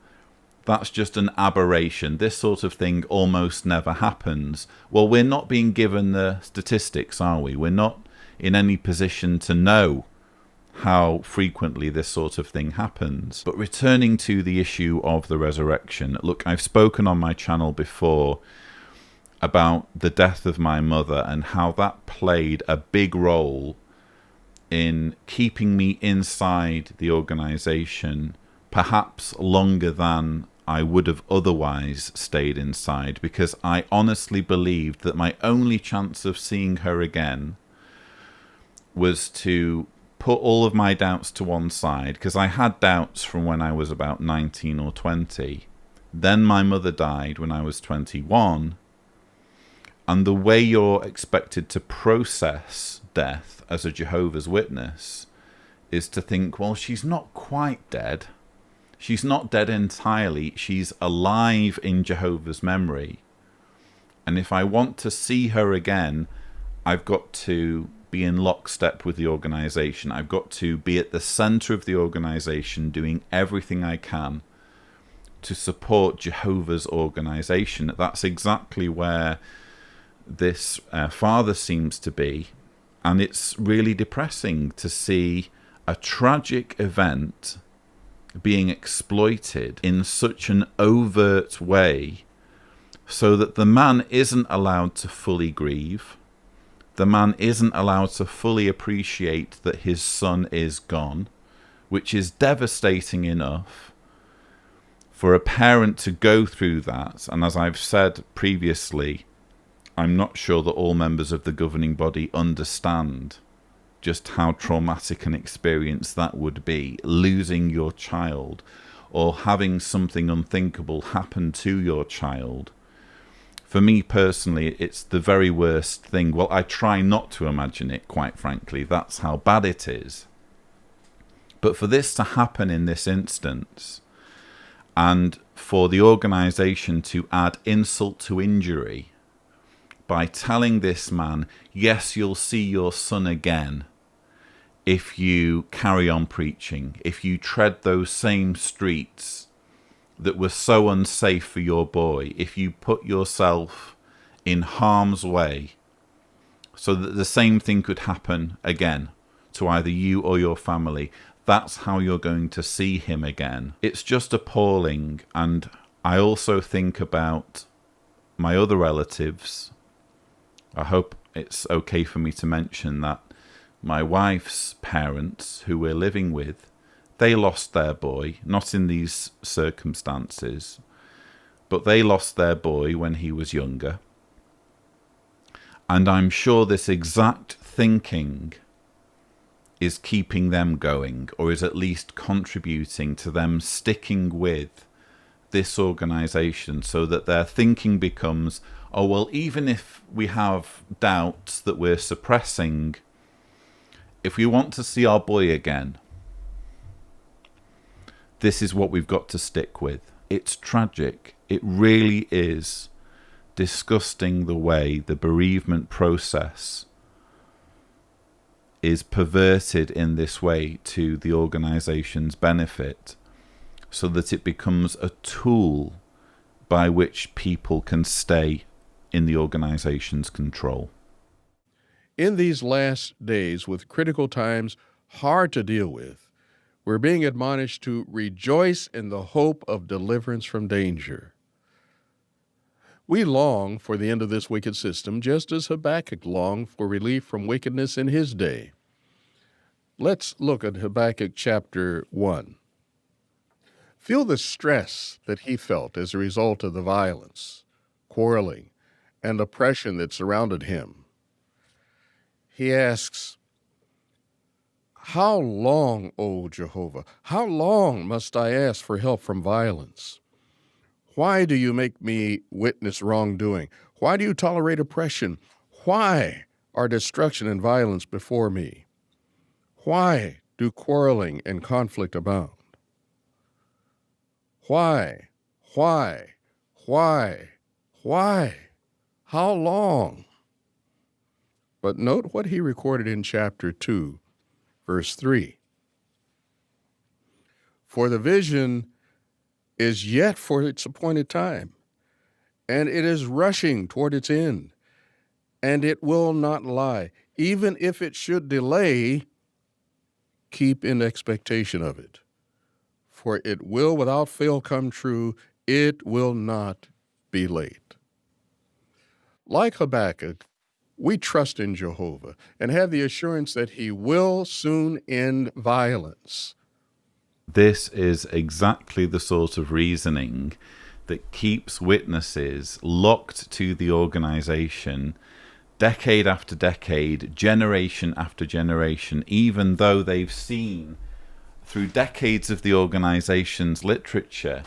That's just an aberration. This sort of thing almost never happens. Well, we're not being given the statistics, are we? We're not in any position to know how frequently this sort of thing happens. But returning to the issue of the resurrection, look, I've spoken on my channel before about the death of my mother and how that played a big role in keeping me inside the organization, perhaps longer than I would have otherwise stayed inside, because I honestly believed that my only chance of seeing her again was to put all of my doubts to one side, because I had doubts from when I was about 19 or 20. Then my mother died when I was 21. And the way you're expected to process death as a Jehovah's Witness is to think, well, she's not quite dead. She's not dead entirely. She's alive in Jehovah's memory. And if I want to see her again, I've got to be in lockstep with the organization. I've got to be at the center of the organization, doing everything I can to support Jehovah's organization. That's exactly where this father seems to be. And it's really depressing to see a tragic event being exploited in such an overt way so that the man isn't allowed to fully grieve. The man isn't allowed to fully appreciate that his son is gone, which is devastating enough for a parent to go through that. And as I've said previously, I'm not sure that all members of the governing body understand just how traumatic an experience that would be, losing your child or having something unthinkable happen to your child. For me personally, it's the very worst thing. Well, I try not to imagine it, quite frankly. That's how bad it is. But for this to happen in this instance, and for the organization to add insult to injury by telling this man, yes, you'll see your son again if you carry on preaching, if you tread those same streets that were so unsafe for your boy, if you put yourself in harm's way so that the same thing could happen again to either you or your family, that's how you're going to see him again. It's just appalling. And I also think about my other relatives. I hope it's okay for me to mention that my wife's parents, who we're living with, they lost their boy, not in these circumstances, but they lost their boy when he was younger. And I'm sure this exact thinking is keeping them going, or is at least contributing to them sticking with this organization, so that their thinking becomes, oh, well, even if we have doubts that we're suppressing, if we want to see our boy again, this is what we've got to stick with. It's tragic. It really is disgusting the way the bereavement process is perverted in this way to the organization's benefit, so that it becomes a tool by which people can stay in the organization's control. In these last days, with critical times hard to deal with, we're being admonished to rejoice in the hope of deliverance from danger. We long for the end of this wicked system, just as Habakkuk longed for relief from wickedness in his day. Let's look at Habakkuk chapter 1. Feel the stress that he felt as a result of the violence, quarreling, and oppression that surrounded him. He asks, "How long, O Jehovah? How long must I ask for help from violence? Why do you make me witness wrongdoing? Why do you tolerate oppression? Why are destruction and violence before me? Why do quarreling and conflict abound? Why? How long?" But note what he recorded in chapter 2, verse 3. "For the vision is yet for its appointed time, and it is rushing toward its end, and it will not lie. Even if it should delay, keep in expectation of it. For it will without fail come true, it will not be late. Like Habakkuk, we trust in Jehovah and have the assurance that he will soon end violence. This is exactly the sort of reasoning that keeps witnesses locked to the organization decade after decade, generation after generation, even though they've seen through decades of the organization's literature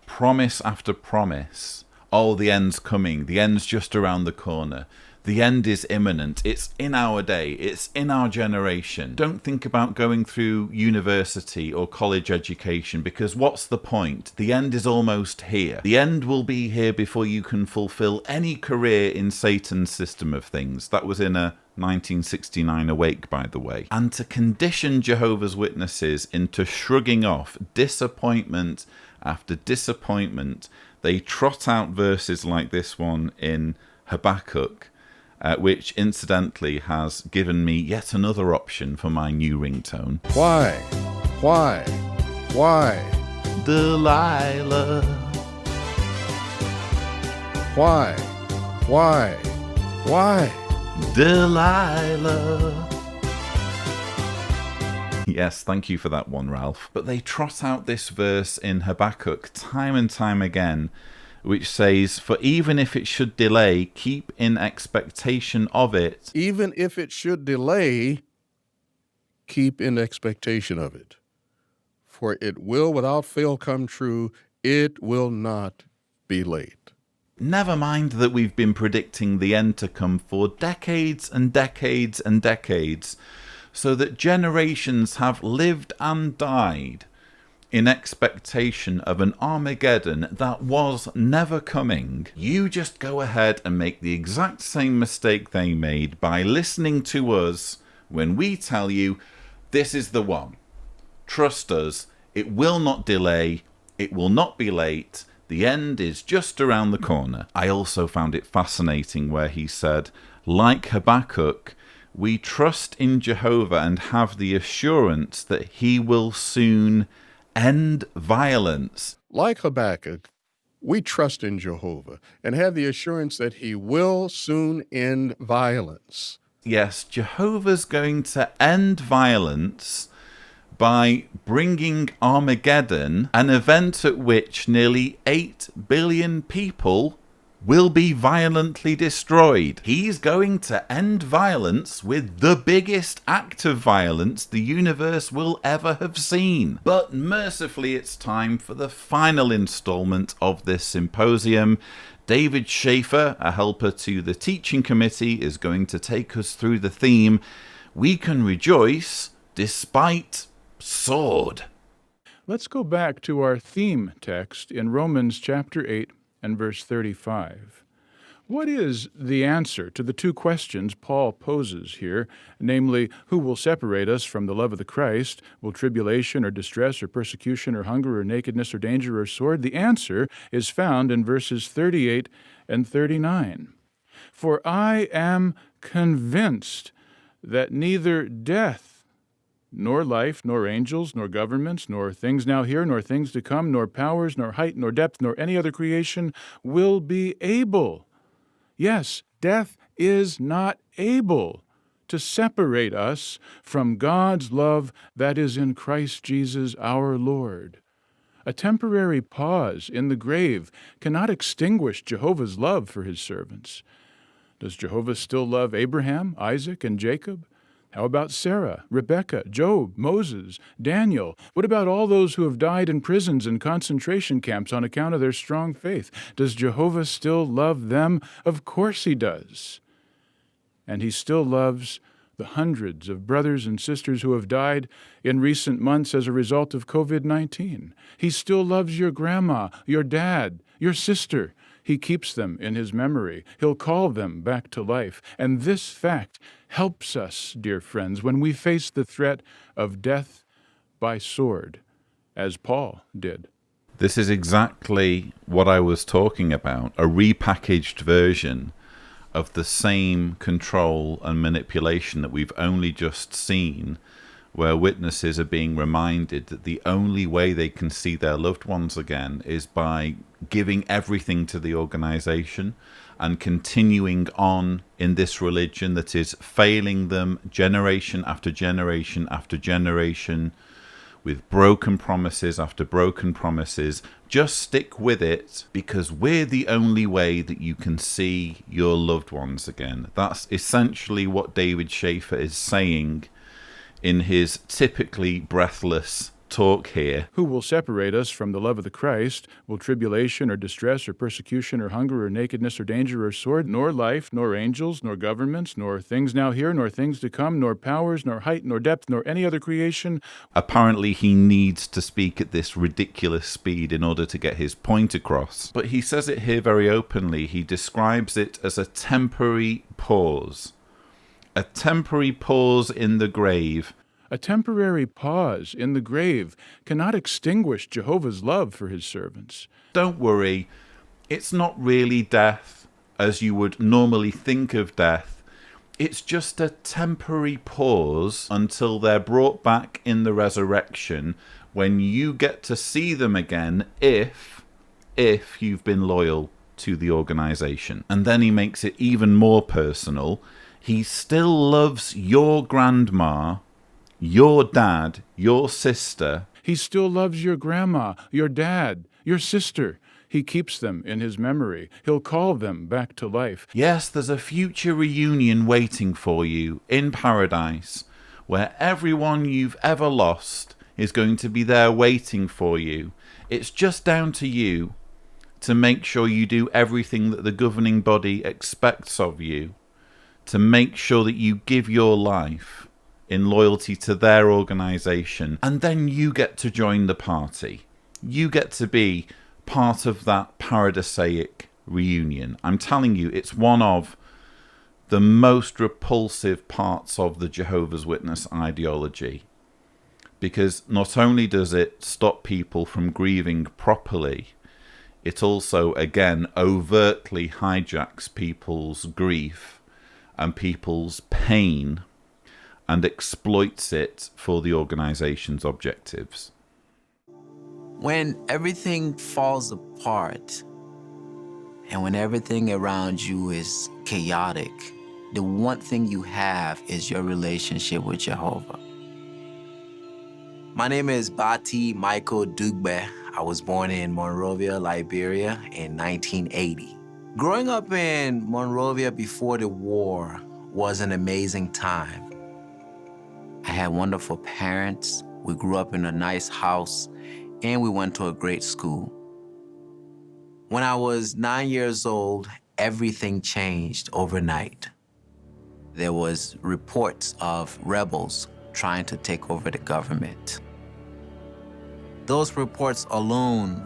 promise after promise. Oh, the end's coming. The end's just around the corner. The end is imminent. It's in our day. It's in our generation. Don't think about going through university or college education, because what's the point? The end is almost here. The end will be here before you can fulfill any career in Satan's system of things. That was in a 1969 Awake, by the way. And to condition Jehovah's Witnesses into shrugging off disappointment after disappointment, they trot out verses like this one in Habakkuk, which incidentally has given me yet another option for my new ringtone. Why? Delilah. Why? Delilah. Yes, thank you for that one, Ralph. But they trot out this verse in Habakkuk time and time again, which says, for even if it should delay, keep in expectation of it. Even if it should delay, keep in expectation of it. For it will without fail come true, it will not be late. Never mind that we've been predicting the end to come for decades and decades and decades, so that generations have lived and died in expectation of an Armageddon that was never coming. You just go ahead and make the exact same mistake they made by listening to us when we tell you, this is the one. Trust us, it will not delay, it will not be late, the end is just around the corner. I also found it fascinating where he said, like Habakkuk, we trust in Jehovah and have the assurance that he will soon end violence. Like Habakkuk, we trust in Jehovah and have the assurance that he will soon end violence. Yes, Jehovah's going to end violence by bringing Armageddon, an event at which nearly 8 billion people will be violently destroyed. He's going to end violence with the biggest act of violence the universe will ever have seen. But mercifully, it's time for the final installment of this symposium. David Schaefer, a helper to the teaching committee, is going to take us through the theme, We Can Rejoice Despite Sword. Let's go back to our theme text in Romans chapter 8 and verse 35. What is the answer to the two questions Paul poses here, namely, who will separate us from the love of the Christ? Will tribulation or distress or persecution or hunger or nakedness or danger or sword? The answer is found in verses 38 and 39. For I am convinced that neither death, nor life, nor angels, nor governments, nor things now here, nor things to come, nor powers, nor height, nor depth, nor any other creation will be able. Yes, death is not able to separate us from God's love that is in Christ Jesus our Lord. A temporary pause in the grave cannot extinguish Jehovah's love for his servants. Does Jehovah still love Abraham, Isaac, and Jacob? How about Sarah, Rebecca, Job, Moses, Daniel? What about all those who have died in prisons and concentration camps on account of their strong faith? Does Jehovah still love them? Of course he does. And he still loves the hundreds of brothers and sisters who have died in recent months as a result of COVID-19. He still loves your grandma, your dad, your sister. He keeps them in his memory. He'll call them back to life. And this fact helps us, dear friends, when we face the threat of death by sword, as Paul did. This is exactly what I was talking about, a repackaged version of the same control and manipulation that we've only just seen where witnesses are being reminded that the only way they can see their loved ones again is by giving everything to the organization and continuing on in this religion that is failing them generation after generation after generation, with broken promises after broken promises. Just stick with it, because we're the only way that you can see your loved ones again. That's essentially what David Schaefer is saying in his typically breathless talk here. Who will separate us from the love of the Christ? Will tribulation or distress or persecution or hunger or nakedness or danger or sword? Nor life, nor angels, nor governments, nor things now here, nor things to come, nor powers, nor height, nor depth, nor any other creation. Apparently he needs to speak at this ridiculous speed in order to get his point across. But he says it here very openly. He describes it as a temporary pause. A temporary pause in the grave. A temporary pause in the grave cannot extinguish Jehovah's love for his servants. Don't worry, it's not really death as you would normally think of death. It's just a temporary pause until they're brought back in the resurrection, when you get to see them again if you've been loyal to the organization. And then he makes it even more personal. He still loves your grandma, your dad, your sister. He still loves your grandma, your dad, your sister. He keeps them in his memory. He'll call them back to life. Yes, there's a future reunion waiting for you in paradise, where everyone you've ever lost is going to be there waiting for you. It's just down to you to make sure you do everything that the governing body expects of you, to make sure that you give your life in loyalty to their organization, and then you get to join the party. You get to be part of that paradisaic reunion. I'm telling you, it's one of the most repulsive parts of the Jehovah's Witness ideology, because not only does it stop people from grieving properly, it also, again, overtly hijacks people's grief and people's pain and exploits it for the organization's objectives. When everything falls apart and when everything around you is chaotic, the one thing you have is your relationship with Jehovah. My name is Bati Michael Dugbe. I was born in Monrovia, Liberia in 1980. Growing up in Monrovia before the war was an amazing time. I had wonderful parents. We grew up in a nice house, and we went to a great school. When I was 9 years old, everything changed overnight. There was reports of rebels trying to take over the government. Those reports alone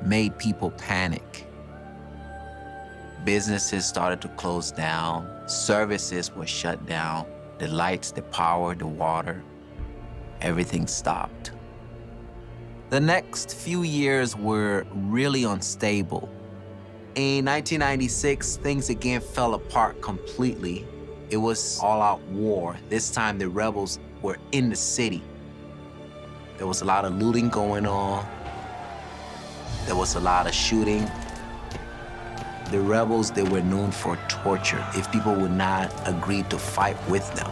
made people panic. Businesses started to close down. Services were shut down. The lights, the power, the water, everything stopped. The next few years were really unstable. In 1996, things again fell apart completely. It was all-out war. This time the rebels were in the city. There was a lot of looting going on. There was a lot of shooting. The rebels, they were known for torture if people would not agree to fight with them.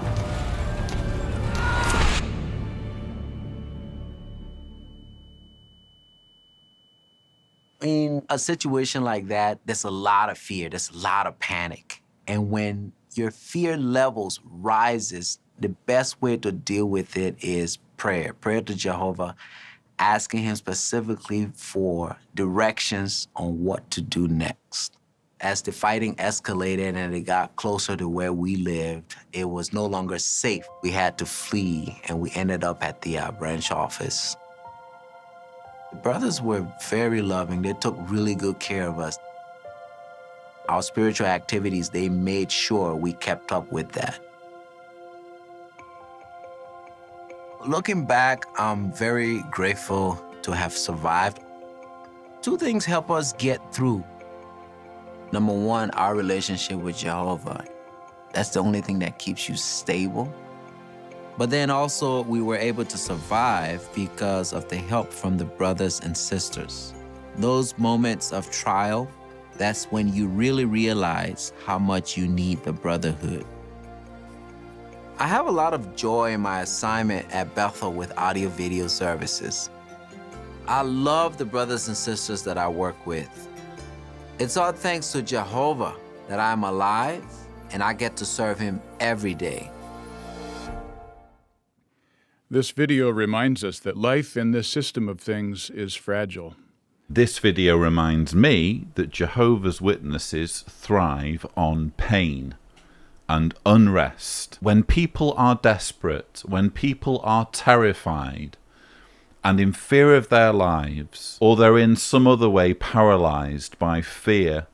In a situation like that, there's a lot of fear, there's a lot of panic. And when your fear levels rises, the best way to deal with it is prayer. Prayer to Jehovah, asking him specifically for directions on what to do next. As the fighting escalated and it got closer to where we lived, it was no longer safe. We had to flee, and we ended up at the branch office. The brothers were very loving. They took really good care of us. Our spiritual activities, they made sure we kept up with that. Looking back, I'm very grateful to have survived. Two things help us get through. Number one, our relationship with Jehovah. That's the only thing that keeps you stable. But then also we were able to survive because of the help from the brothers and sisters. Those moments of trial, that's when you really realize how much you need the brotherhood. I have a lot of joy in my assignment at Bethel with audio-video services. I love the brothers and sisters that I work with. It's all thanks to Jehovah that I'm alive and I get to serve him every day. This video reminds us that life in this system of things is fragile. This video reminds me that Jehovah's Witnesses thrive on pain and unrest. When people are desperate, when people are terrified and in fear of their lives, or they're in some other way paralyzed by fear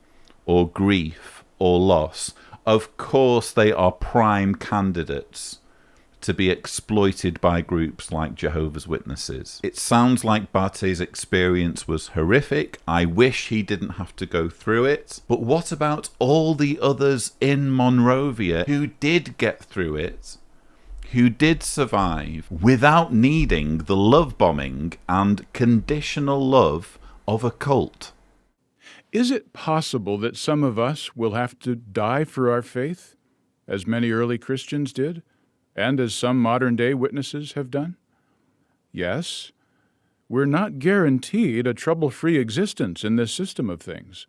or grief or loss, of course they are prime candidates to be exploited by groups like Jehovah's Witnesses. It sounds like Barte's experience was horrific. I wish he didn't have to go through it. But what about all the others in Monrovia who did get through it, who did survive without needing the love bombing and conditional love of a cult? Is it possible that some of us will have to die for our faith, as many early Christians did? And as some modern-day witnesses have done? Yes, we're not guaranteed a trouble-free existence in this system of things.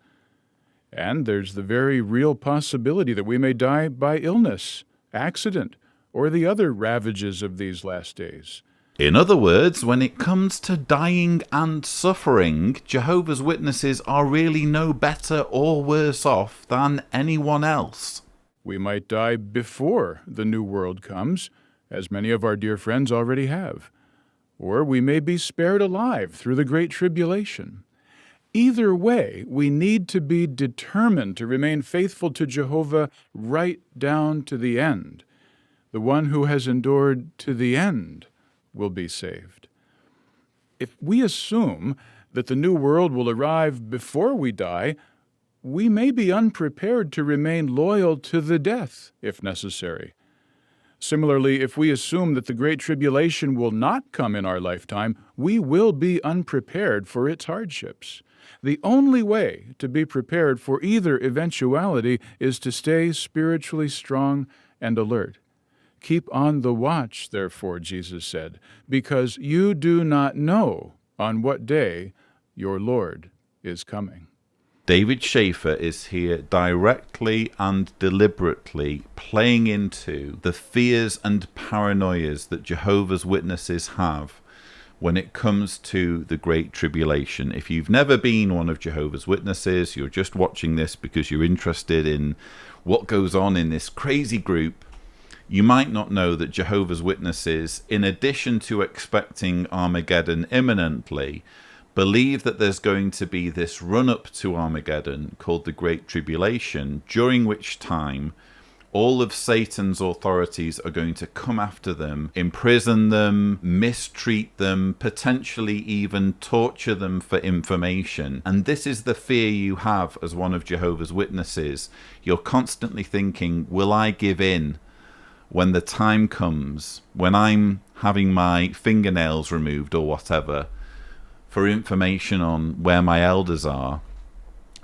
And there's the very real possibility that we may die by illness, accident, or the other ravages of these last days. In other words, when it comes to dying and suffering, Jehovah's Witnesses are really no better or worse off than anyone else. We might die before the new world comes, as many of our dear friends already have. Or we may be spared alive through the great tribulation. Either way, we need to be determined to remain faithful to Jehovah right down to the end. The one who has endured to the end will be saved. If we assume that the new world will arrive before we die, we may be unprepared to remain loyal to the death, if necessary. Similarly, if we assume that the Great Tribulation will not come in our lifetime, we will be unprepared for its hardships. The only way to be prepared for either eventuality is to stay spiritually strong and alert. Keep on the watch, therefore, Jesus said, because you do not know on what day your Lord is coming. David Schaefer is here directly and deliberately playing into the fears and paranoias that Jehovah's Witnesses have when it comes to the Great Tribulation. If you've never been one of Jehovah's Witnesses, you're just watching this because you're interested in what goes on in this crazy group, you might not know that Jehovah's Witnesses, in addition to expecting Armageddon imminently, believe that there's going to be this run-up to Armageddon called the Great Tribulation, during which time all of Satan's authorities are going to come after them, imprison them, mistreat them, potentially even torture them for information. And this is the fear you have as one of Jehovah's Witnesses. You're constantly thinking, will I give in when the time comes, when I'm having my fingernails removed or whatever, for information on where my elders are?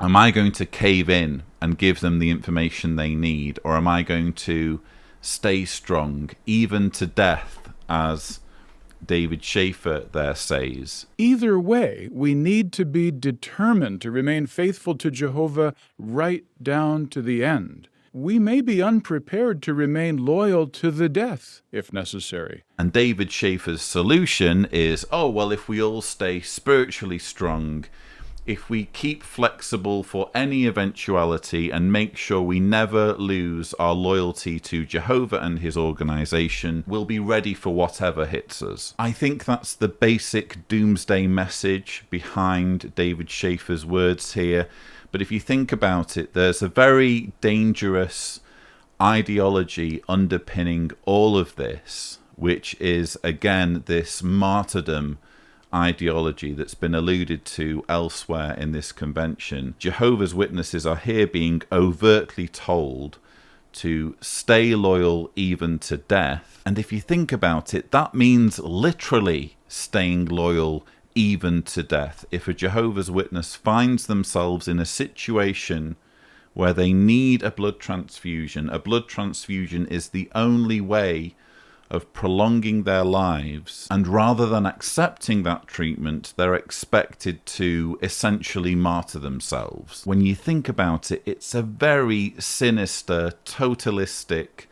Am I going to cave in and give them the information they need, or am I going to stay strong, even to death, as David Schaefer there says? Either way, we need to be determined to remain faithful to Jehovah right down to the end. We may be unprepared to remain loyal to the death, if necessary. And David Schaefer's solution is, oh, well, if we all stay spiritually strong, if we keep flexible for any eventuality and make sure we never lose our loyalty to Jehovah and his organization, we'll be ready for whatever hits us. I think that's the basic doomsday message behind David Schaefer's words here. But if you think about it, there's a very dangerous ideology underpinning all of this, which is, again, this martyrdom ideology that's been alluded to elsewhere in this convention. Jehovah's Witnesses are here being overtly told to stay loyal even to death. And if you think about it, that means literally staying loyal even to death. If a Jehovah's Witness finds themselves in a situation where they need a blood transfusion is the only way of prolonging their lives, and rather than accepting that treatment, they're expected to essentially martyr themselves. When you think about it, it's a very sinister, totalistic,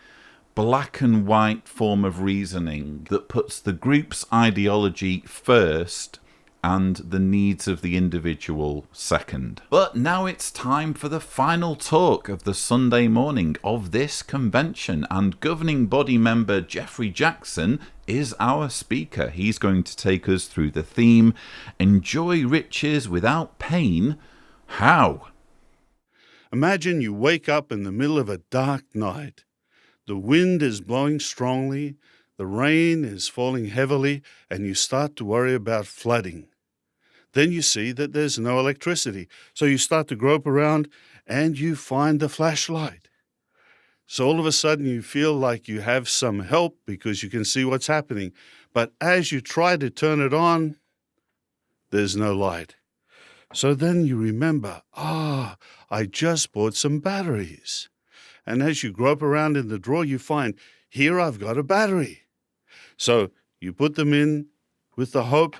black and white form of reasoning that puts the group's ideology first and the needs of the individual second. But now it's time for the final talk of the Sunday morning of this convention, and governing body member Jeffrey Jackson is our speaker. He's going to take us through the theme, Enjoy Riches Without Pain. How? Imagine you wake up in the middle of a dark night. The wind is blowing strongly, the rain is falling heavily, and you start to worry about flooding. Then you see that there's no electricity, so you start to grope around and you find the flashlight. So all of a sudden you feel like you have some help because you can see what's happening. But as you try to turn it on, there's no light. So then you remember, I just bought some batteries. And as you grope around in the drawer, you find, here I've got a battery. So you put them in with the hope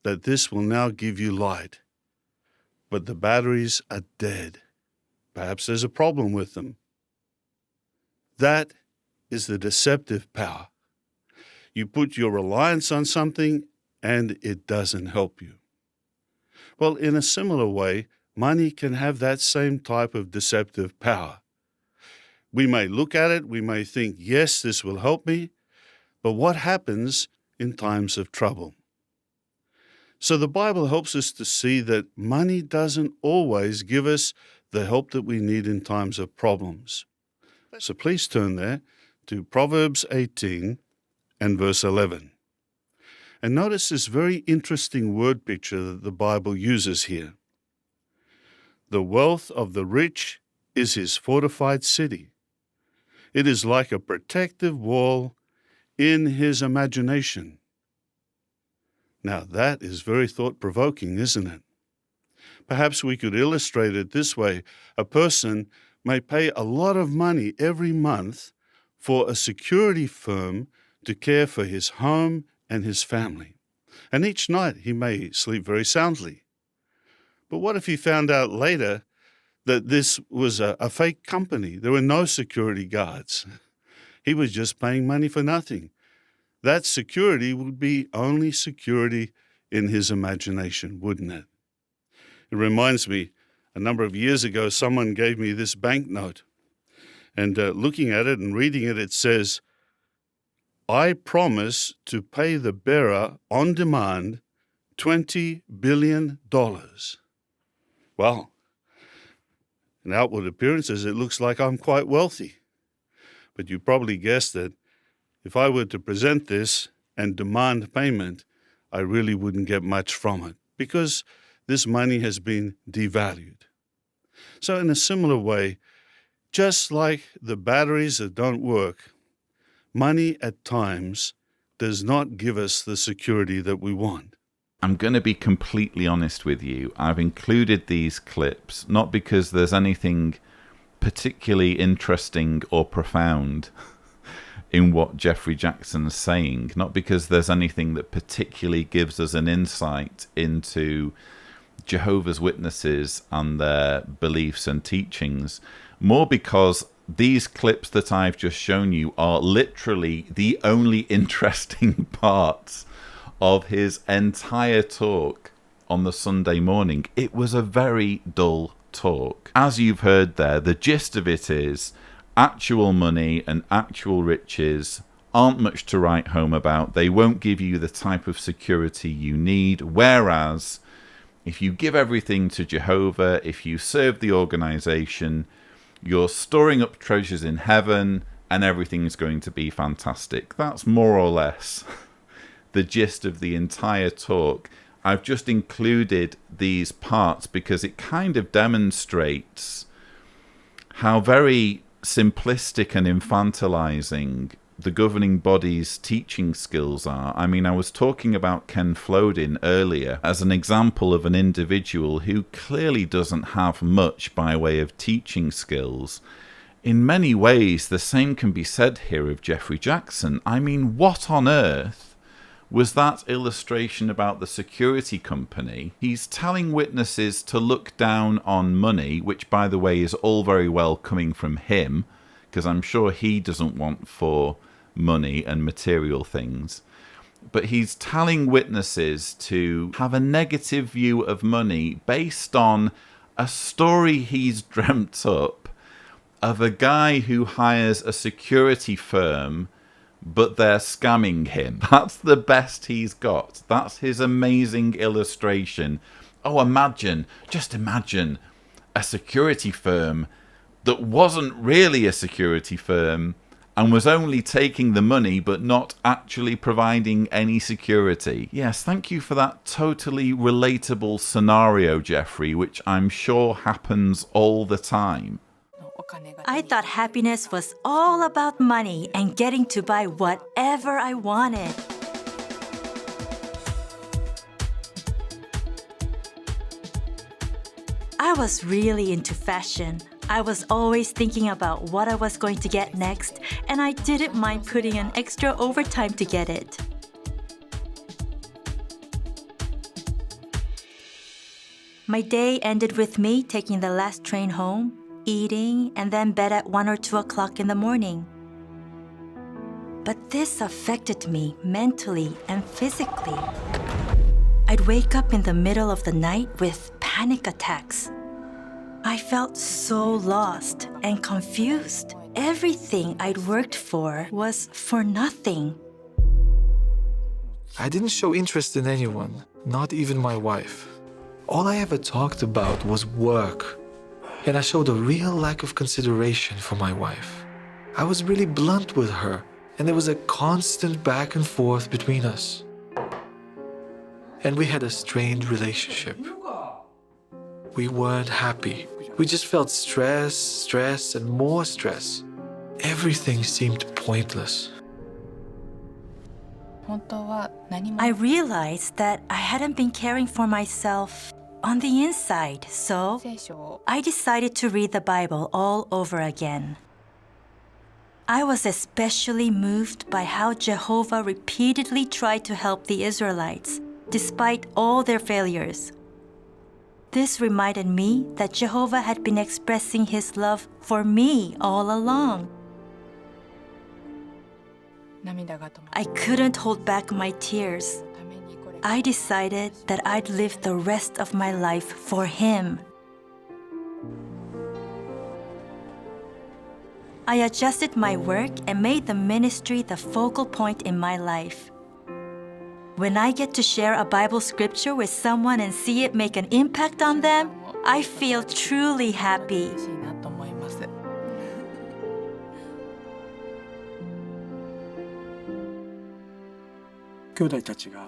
that this will now give you light. But the batteries are dead. Perhaps there's a problem with them. That is the deceptive power. You put your reliance on something and it doesn't help you. Well, in a similar way, money can have that same type of deceptive power. We may look at it, we may think, yes, this will help me, but what happens in times of trouble? So the Bible helps us to see that money doesn't always give us the help that we need in times of problems. So please turn there to Proverbs 18 and verse 11. And notice this very interesting word picture that the Bible uses here. The wealth of the rich is his fortified city. It is like a protective wall in his imagination. Now that is very thought-provoking, isn't it? Perhaps we could illustrate it this way. A person may pay a lot of money every month for a security firm to care for his home and his family. And each night he may sleep very soundly. But what if he found out later that this was a fake company? There were no security guards. He was just paying money for nothing. That security would be only security in his imagination, wouldn't it? It reminds me, a number of years ago, someone gave me this banknote. And looking at it and reading it, it says, I promise to pay the bearer on demand $20 billion. Well, in outward appearances, it looks like I'm quite wealthy. But you probably guessed that if I were to present this and demand payment, I really wouldn't get much from it because this money has been devalued. So in a similar way, just like the batteries that don't work, money at times does not give us the security that we want. I'm going to be completely honest with you. I've included these clips not because there's anything particularly interesting or profound in what Jeffrey Jackson's saying, not because there's anything that particularly gives us an insight into Jehovah's Witnesses and their beliefs and teachings, more because these clips that I've just shown you are literally the only interesting parts of his entire talk on the Sunday morning. It was a very dull talk. As you've heard there, the gist of it is actual money and actual riches aren't much to write home about. They won't give you the type of security you need, whereas if you give everything to Jehovah, if you serve the organization, you're storing up treasures in heaven and everything's going to be fantastic. That's more or less the gist of the entire talk. I've just included these parts because it kind of demonstrates how very simplistic and infantilizing the governing body's teaching skills are. I mean, I was talking about Ken Flodin earlier as an example of an individual who clearly doesn't have much by way of teaching skills. In many ways, the same can be said here of Jeffrey Jackson. I mean, what on earth was that illustration about the security company? He's telling witnesses to look down on money, which, by the way, is all very well coming from him, because I'm sure he doesn't want for money and material things. But he's telling witnesses to have a negative view of money based on a story he's dreamt up of a guy who hires a security firm, but they're scamming him. That's the best he's got. That's his amazing illustration. Oh, just imagine a security firm that wasn't really a security firm and was only taking the money but not actually providing any security. Yes, thank you for that totally relatable scenario, Jeffrey, which I'm sure happens all the time. I thought happiness was all about money and getting to buy whatever I wanted. I was really into fashion. I was always thinking about what I was going to get next, and I didn't mind putting in extra overtime to get it. My day ended with me taking the last train home, eating, and then bed at 1 or 2 o'clock in the morning. But this affected me mentally and physically. I'd wake up in the middle of the night with panic attacks. I felt so lost and confused. Everything I'd worked for was for nothing. I didn't show interest in anyone, not even my wife. All I ever talked about was work, and I showed a real lack of consideration for my wife. I was really blunt with her, and there was a constant back and forth between us. And we had a strained relationship. We weren't happy. We just felt stress, and more stress. Everything seemed pointless. I realized that I hadn't been caring for myself on the inside, so I decided to read the Bible all over again. I was especially moved by how Jehovah repeatedly tried to help the Israelites, despite all their failures. This reminded me that Jehovah had been expressing his love for me all along. I couldn't hold back my tears. I decided that I'd live the rest of my life for him. I adjusted my work and made the ministry the focal point in my life. When I get to share a Bible scripture with someone and see it make an impact on them, I feel truly happy.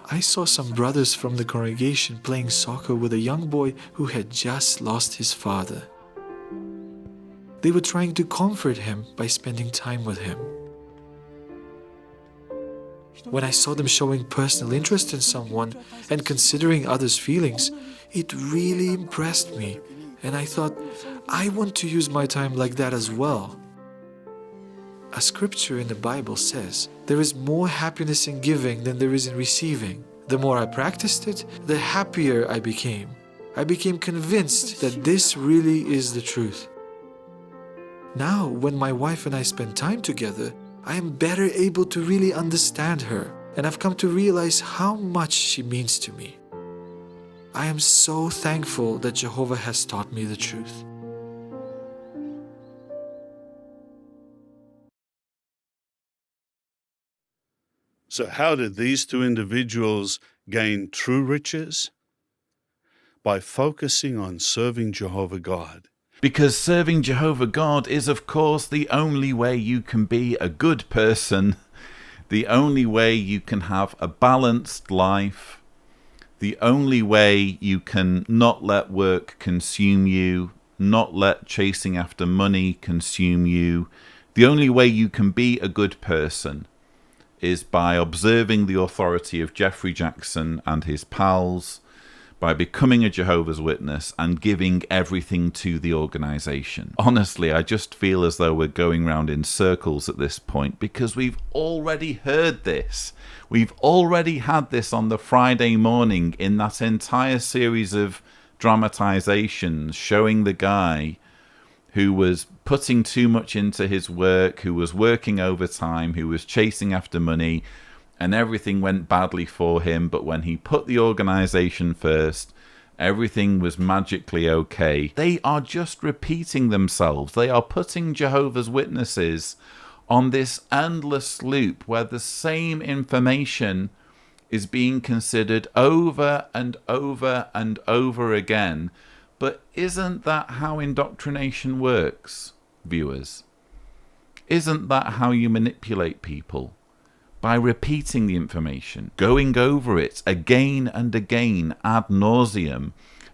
I saw some brothers from the congregation playing soccer with a young boy who had just lost his father. They were trying to comfort him by spending time with him. When I saw them showing personal interest in someone and considering others' feelings, it really impressed me, and I thought, I want to use my time like that as well. A scripture in the Bible says, there is more happiness in giving than there is in receiving. The more I practiced it, the happier I became. I became convinced that this really is the truth. Now, when my wife and I spend time together, I am better able to really understand her, and I've come to realize how much she means to me. I am so thankful that Jehovah has taught me the truth. So how did these two individuals gain true riches? By focusing on serving Jehovah God. Because serving Jehovah God is, of course, the only way you can be a good person, the only way you can have a balanced life, the only way you can not let work consume you, not let chasing after money consume you. The only way you can be a good person is by observing the authority of Jeffrey Jackson and his pals, by becoming a Jehovah's Witness and giving everything to the organization. Honestly, I just feel as though we're going round in circles at this point because we've already heard this. We've already had this on the Friday morning in that entire series of dramatizations showing the guy who was putting too much into his work, who was working overtime, who was chasing after money, and everything went badly for him. But when he put the organization first, everything was magically okay. They are just repeating themselves. They are putting Jehovah's Witnesses on this endless loop where the same information is being considered over and over and over again. But isn't that how indoctrination works, viewers? Isn't that how you manipulate people? By repeating the information, going over it again and again ad nauseum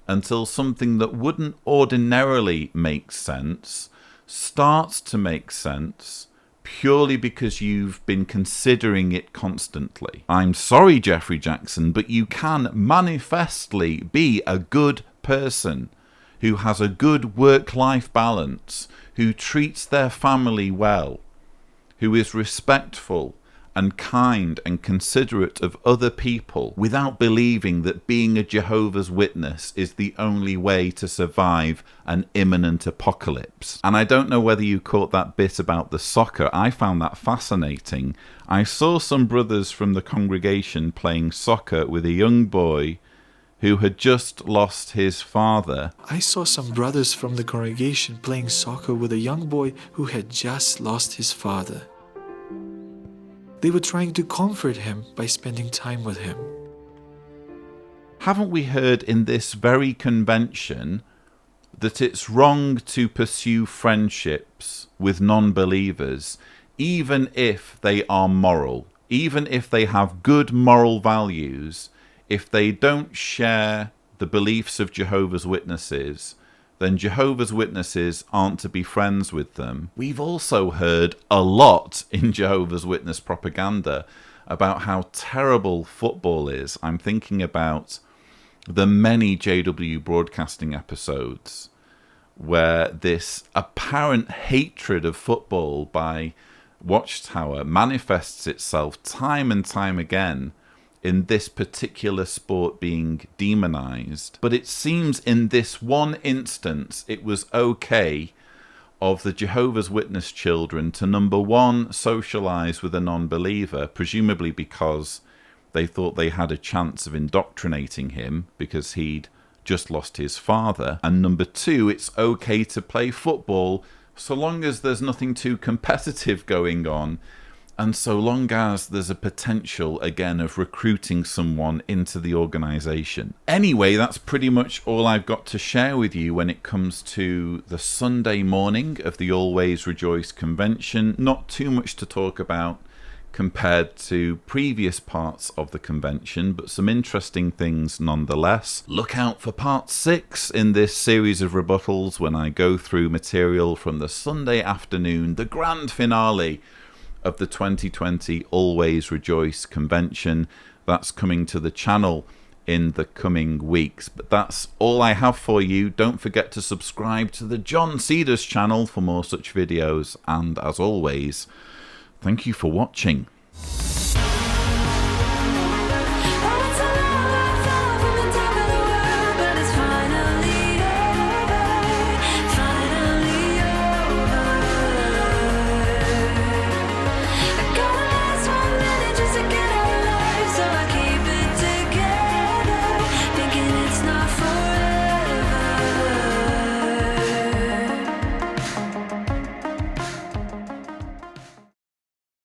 until something that wouldn't ordinarily make sense starts to make sense purely because you've been considering it constantly. I'm sorry, Jeffrey Jackson, but you can manifestly be a good person who has a good work-life balance, who treats their family well, who is respectful and kind and considerate of other people without believing that being a Jehovah's Witness is the only way to survive an imminent apocalypse. And I don't know whether you caught that bit about the soccer. I found that fascinating. I saw some brothers from the congregation playing soccer with a young boy who had just lost his father. I saw some brothers from the congregation playing soccer with a young boy who had just lost his father. They were trying to comfort him by spending time with him. Haven't we heard in this very convention that it's wrong to pursue friendships with non-believers, even if they are moral, even if they have good moral values? If they don't share the beliefs of Jehovah's Witnesses, then Jehovah's Witnesses aren't to be friends with them. We've also heard a lot in Jehovah's Witness propaganda about how terrible football is. I'm thinking about the many JW broadcasting episodes where this apparent hatred of football by Watchtower manifests itself time and time again in this particular sport being demonized. But it seems in this one instance it was okay of the Jehovah's Witness children to, number one, socialize with a non-believer, presumably because they thought they had a chance of indoctrinating him because he'd just lost his father, and number two, it's okay to play football so long as there's nothing too competitive going on, and so long as there's a potential, again, of recruiting someone into the organization. Anyway, that's pretty much all I've got to share with you when it comes to the Sunday morning of the Always Rejoice convention. Not too much to talk about compared to previous parts of the convention, but some interesting things nonetheless. Look out for part 6 in this series of rebuttals when I go through material from the Sunday afternoon, the grand finale of the 2020 Always Rejoice convention. That's coming to the channel in the coming weeks. But that's all I have for you. Don't forget to subscribe to the John Cedars channel for more such videos. And as always, thank you for watching.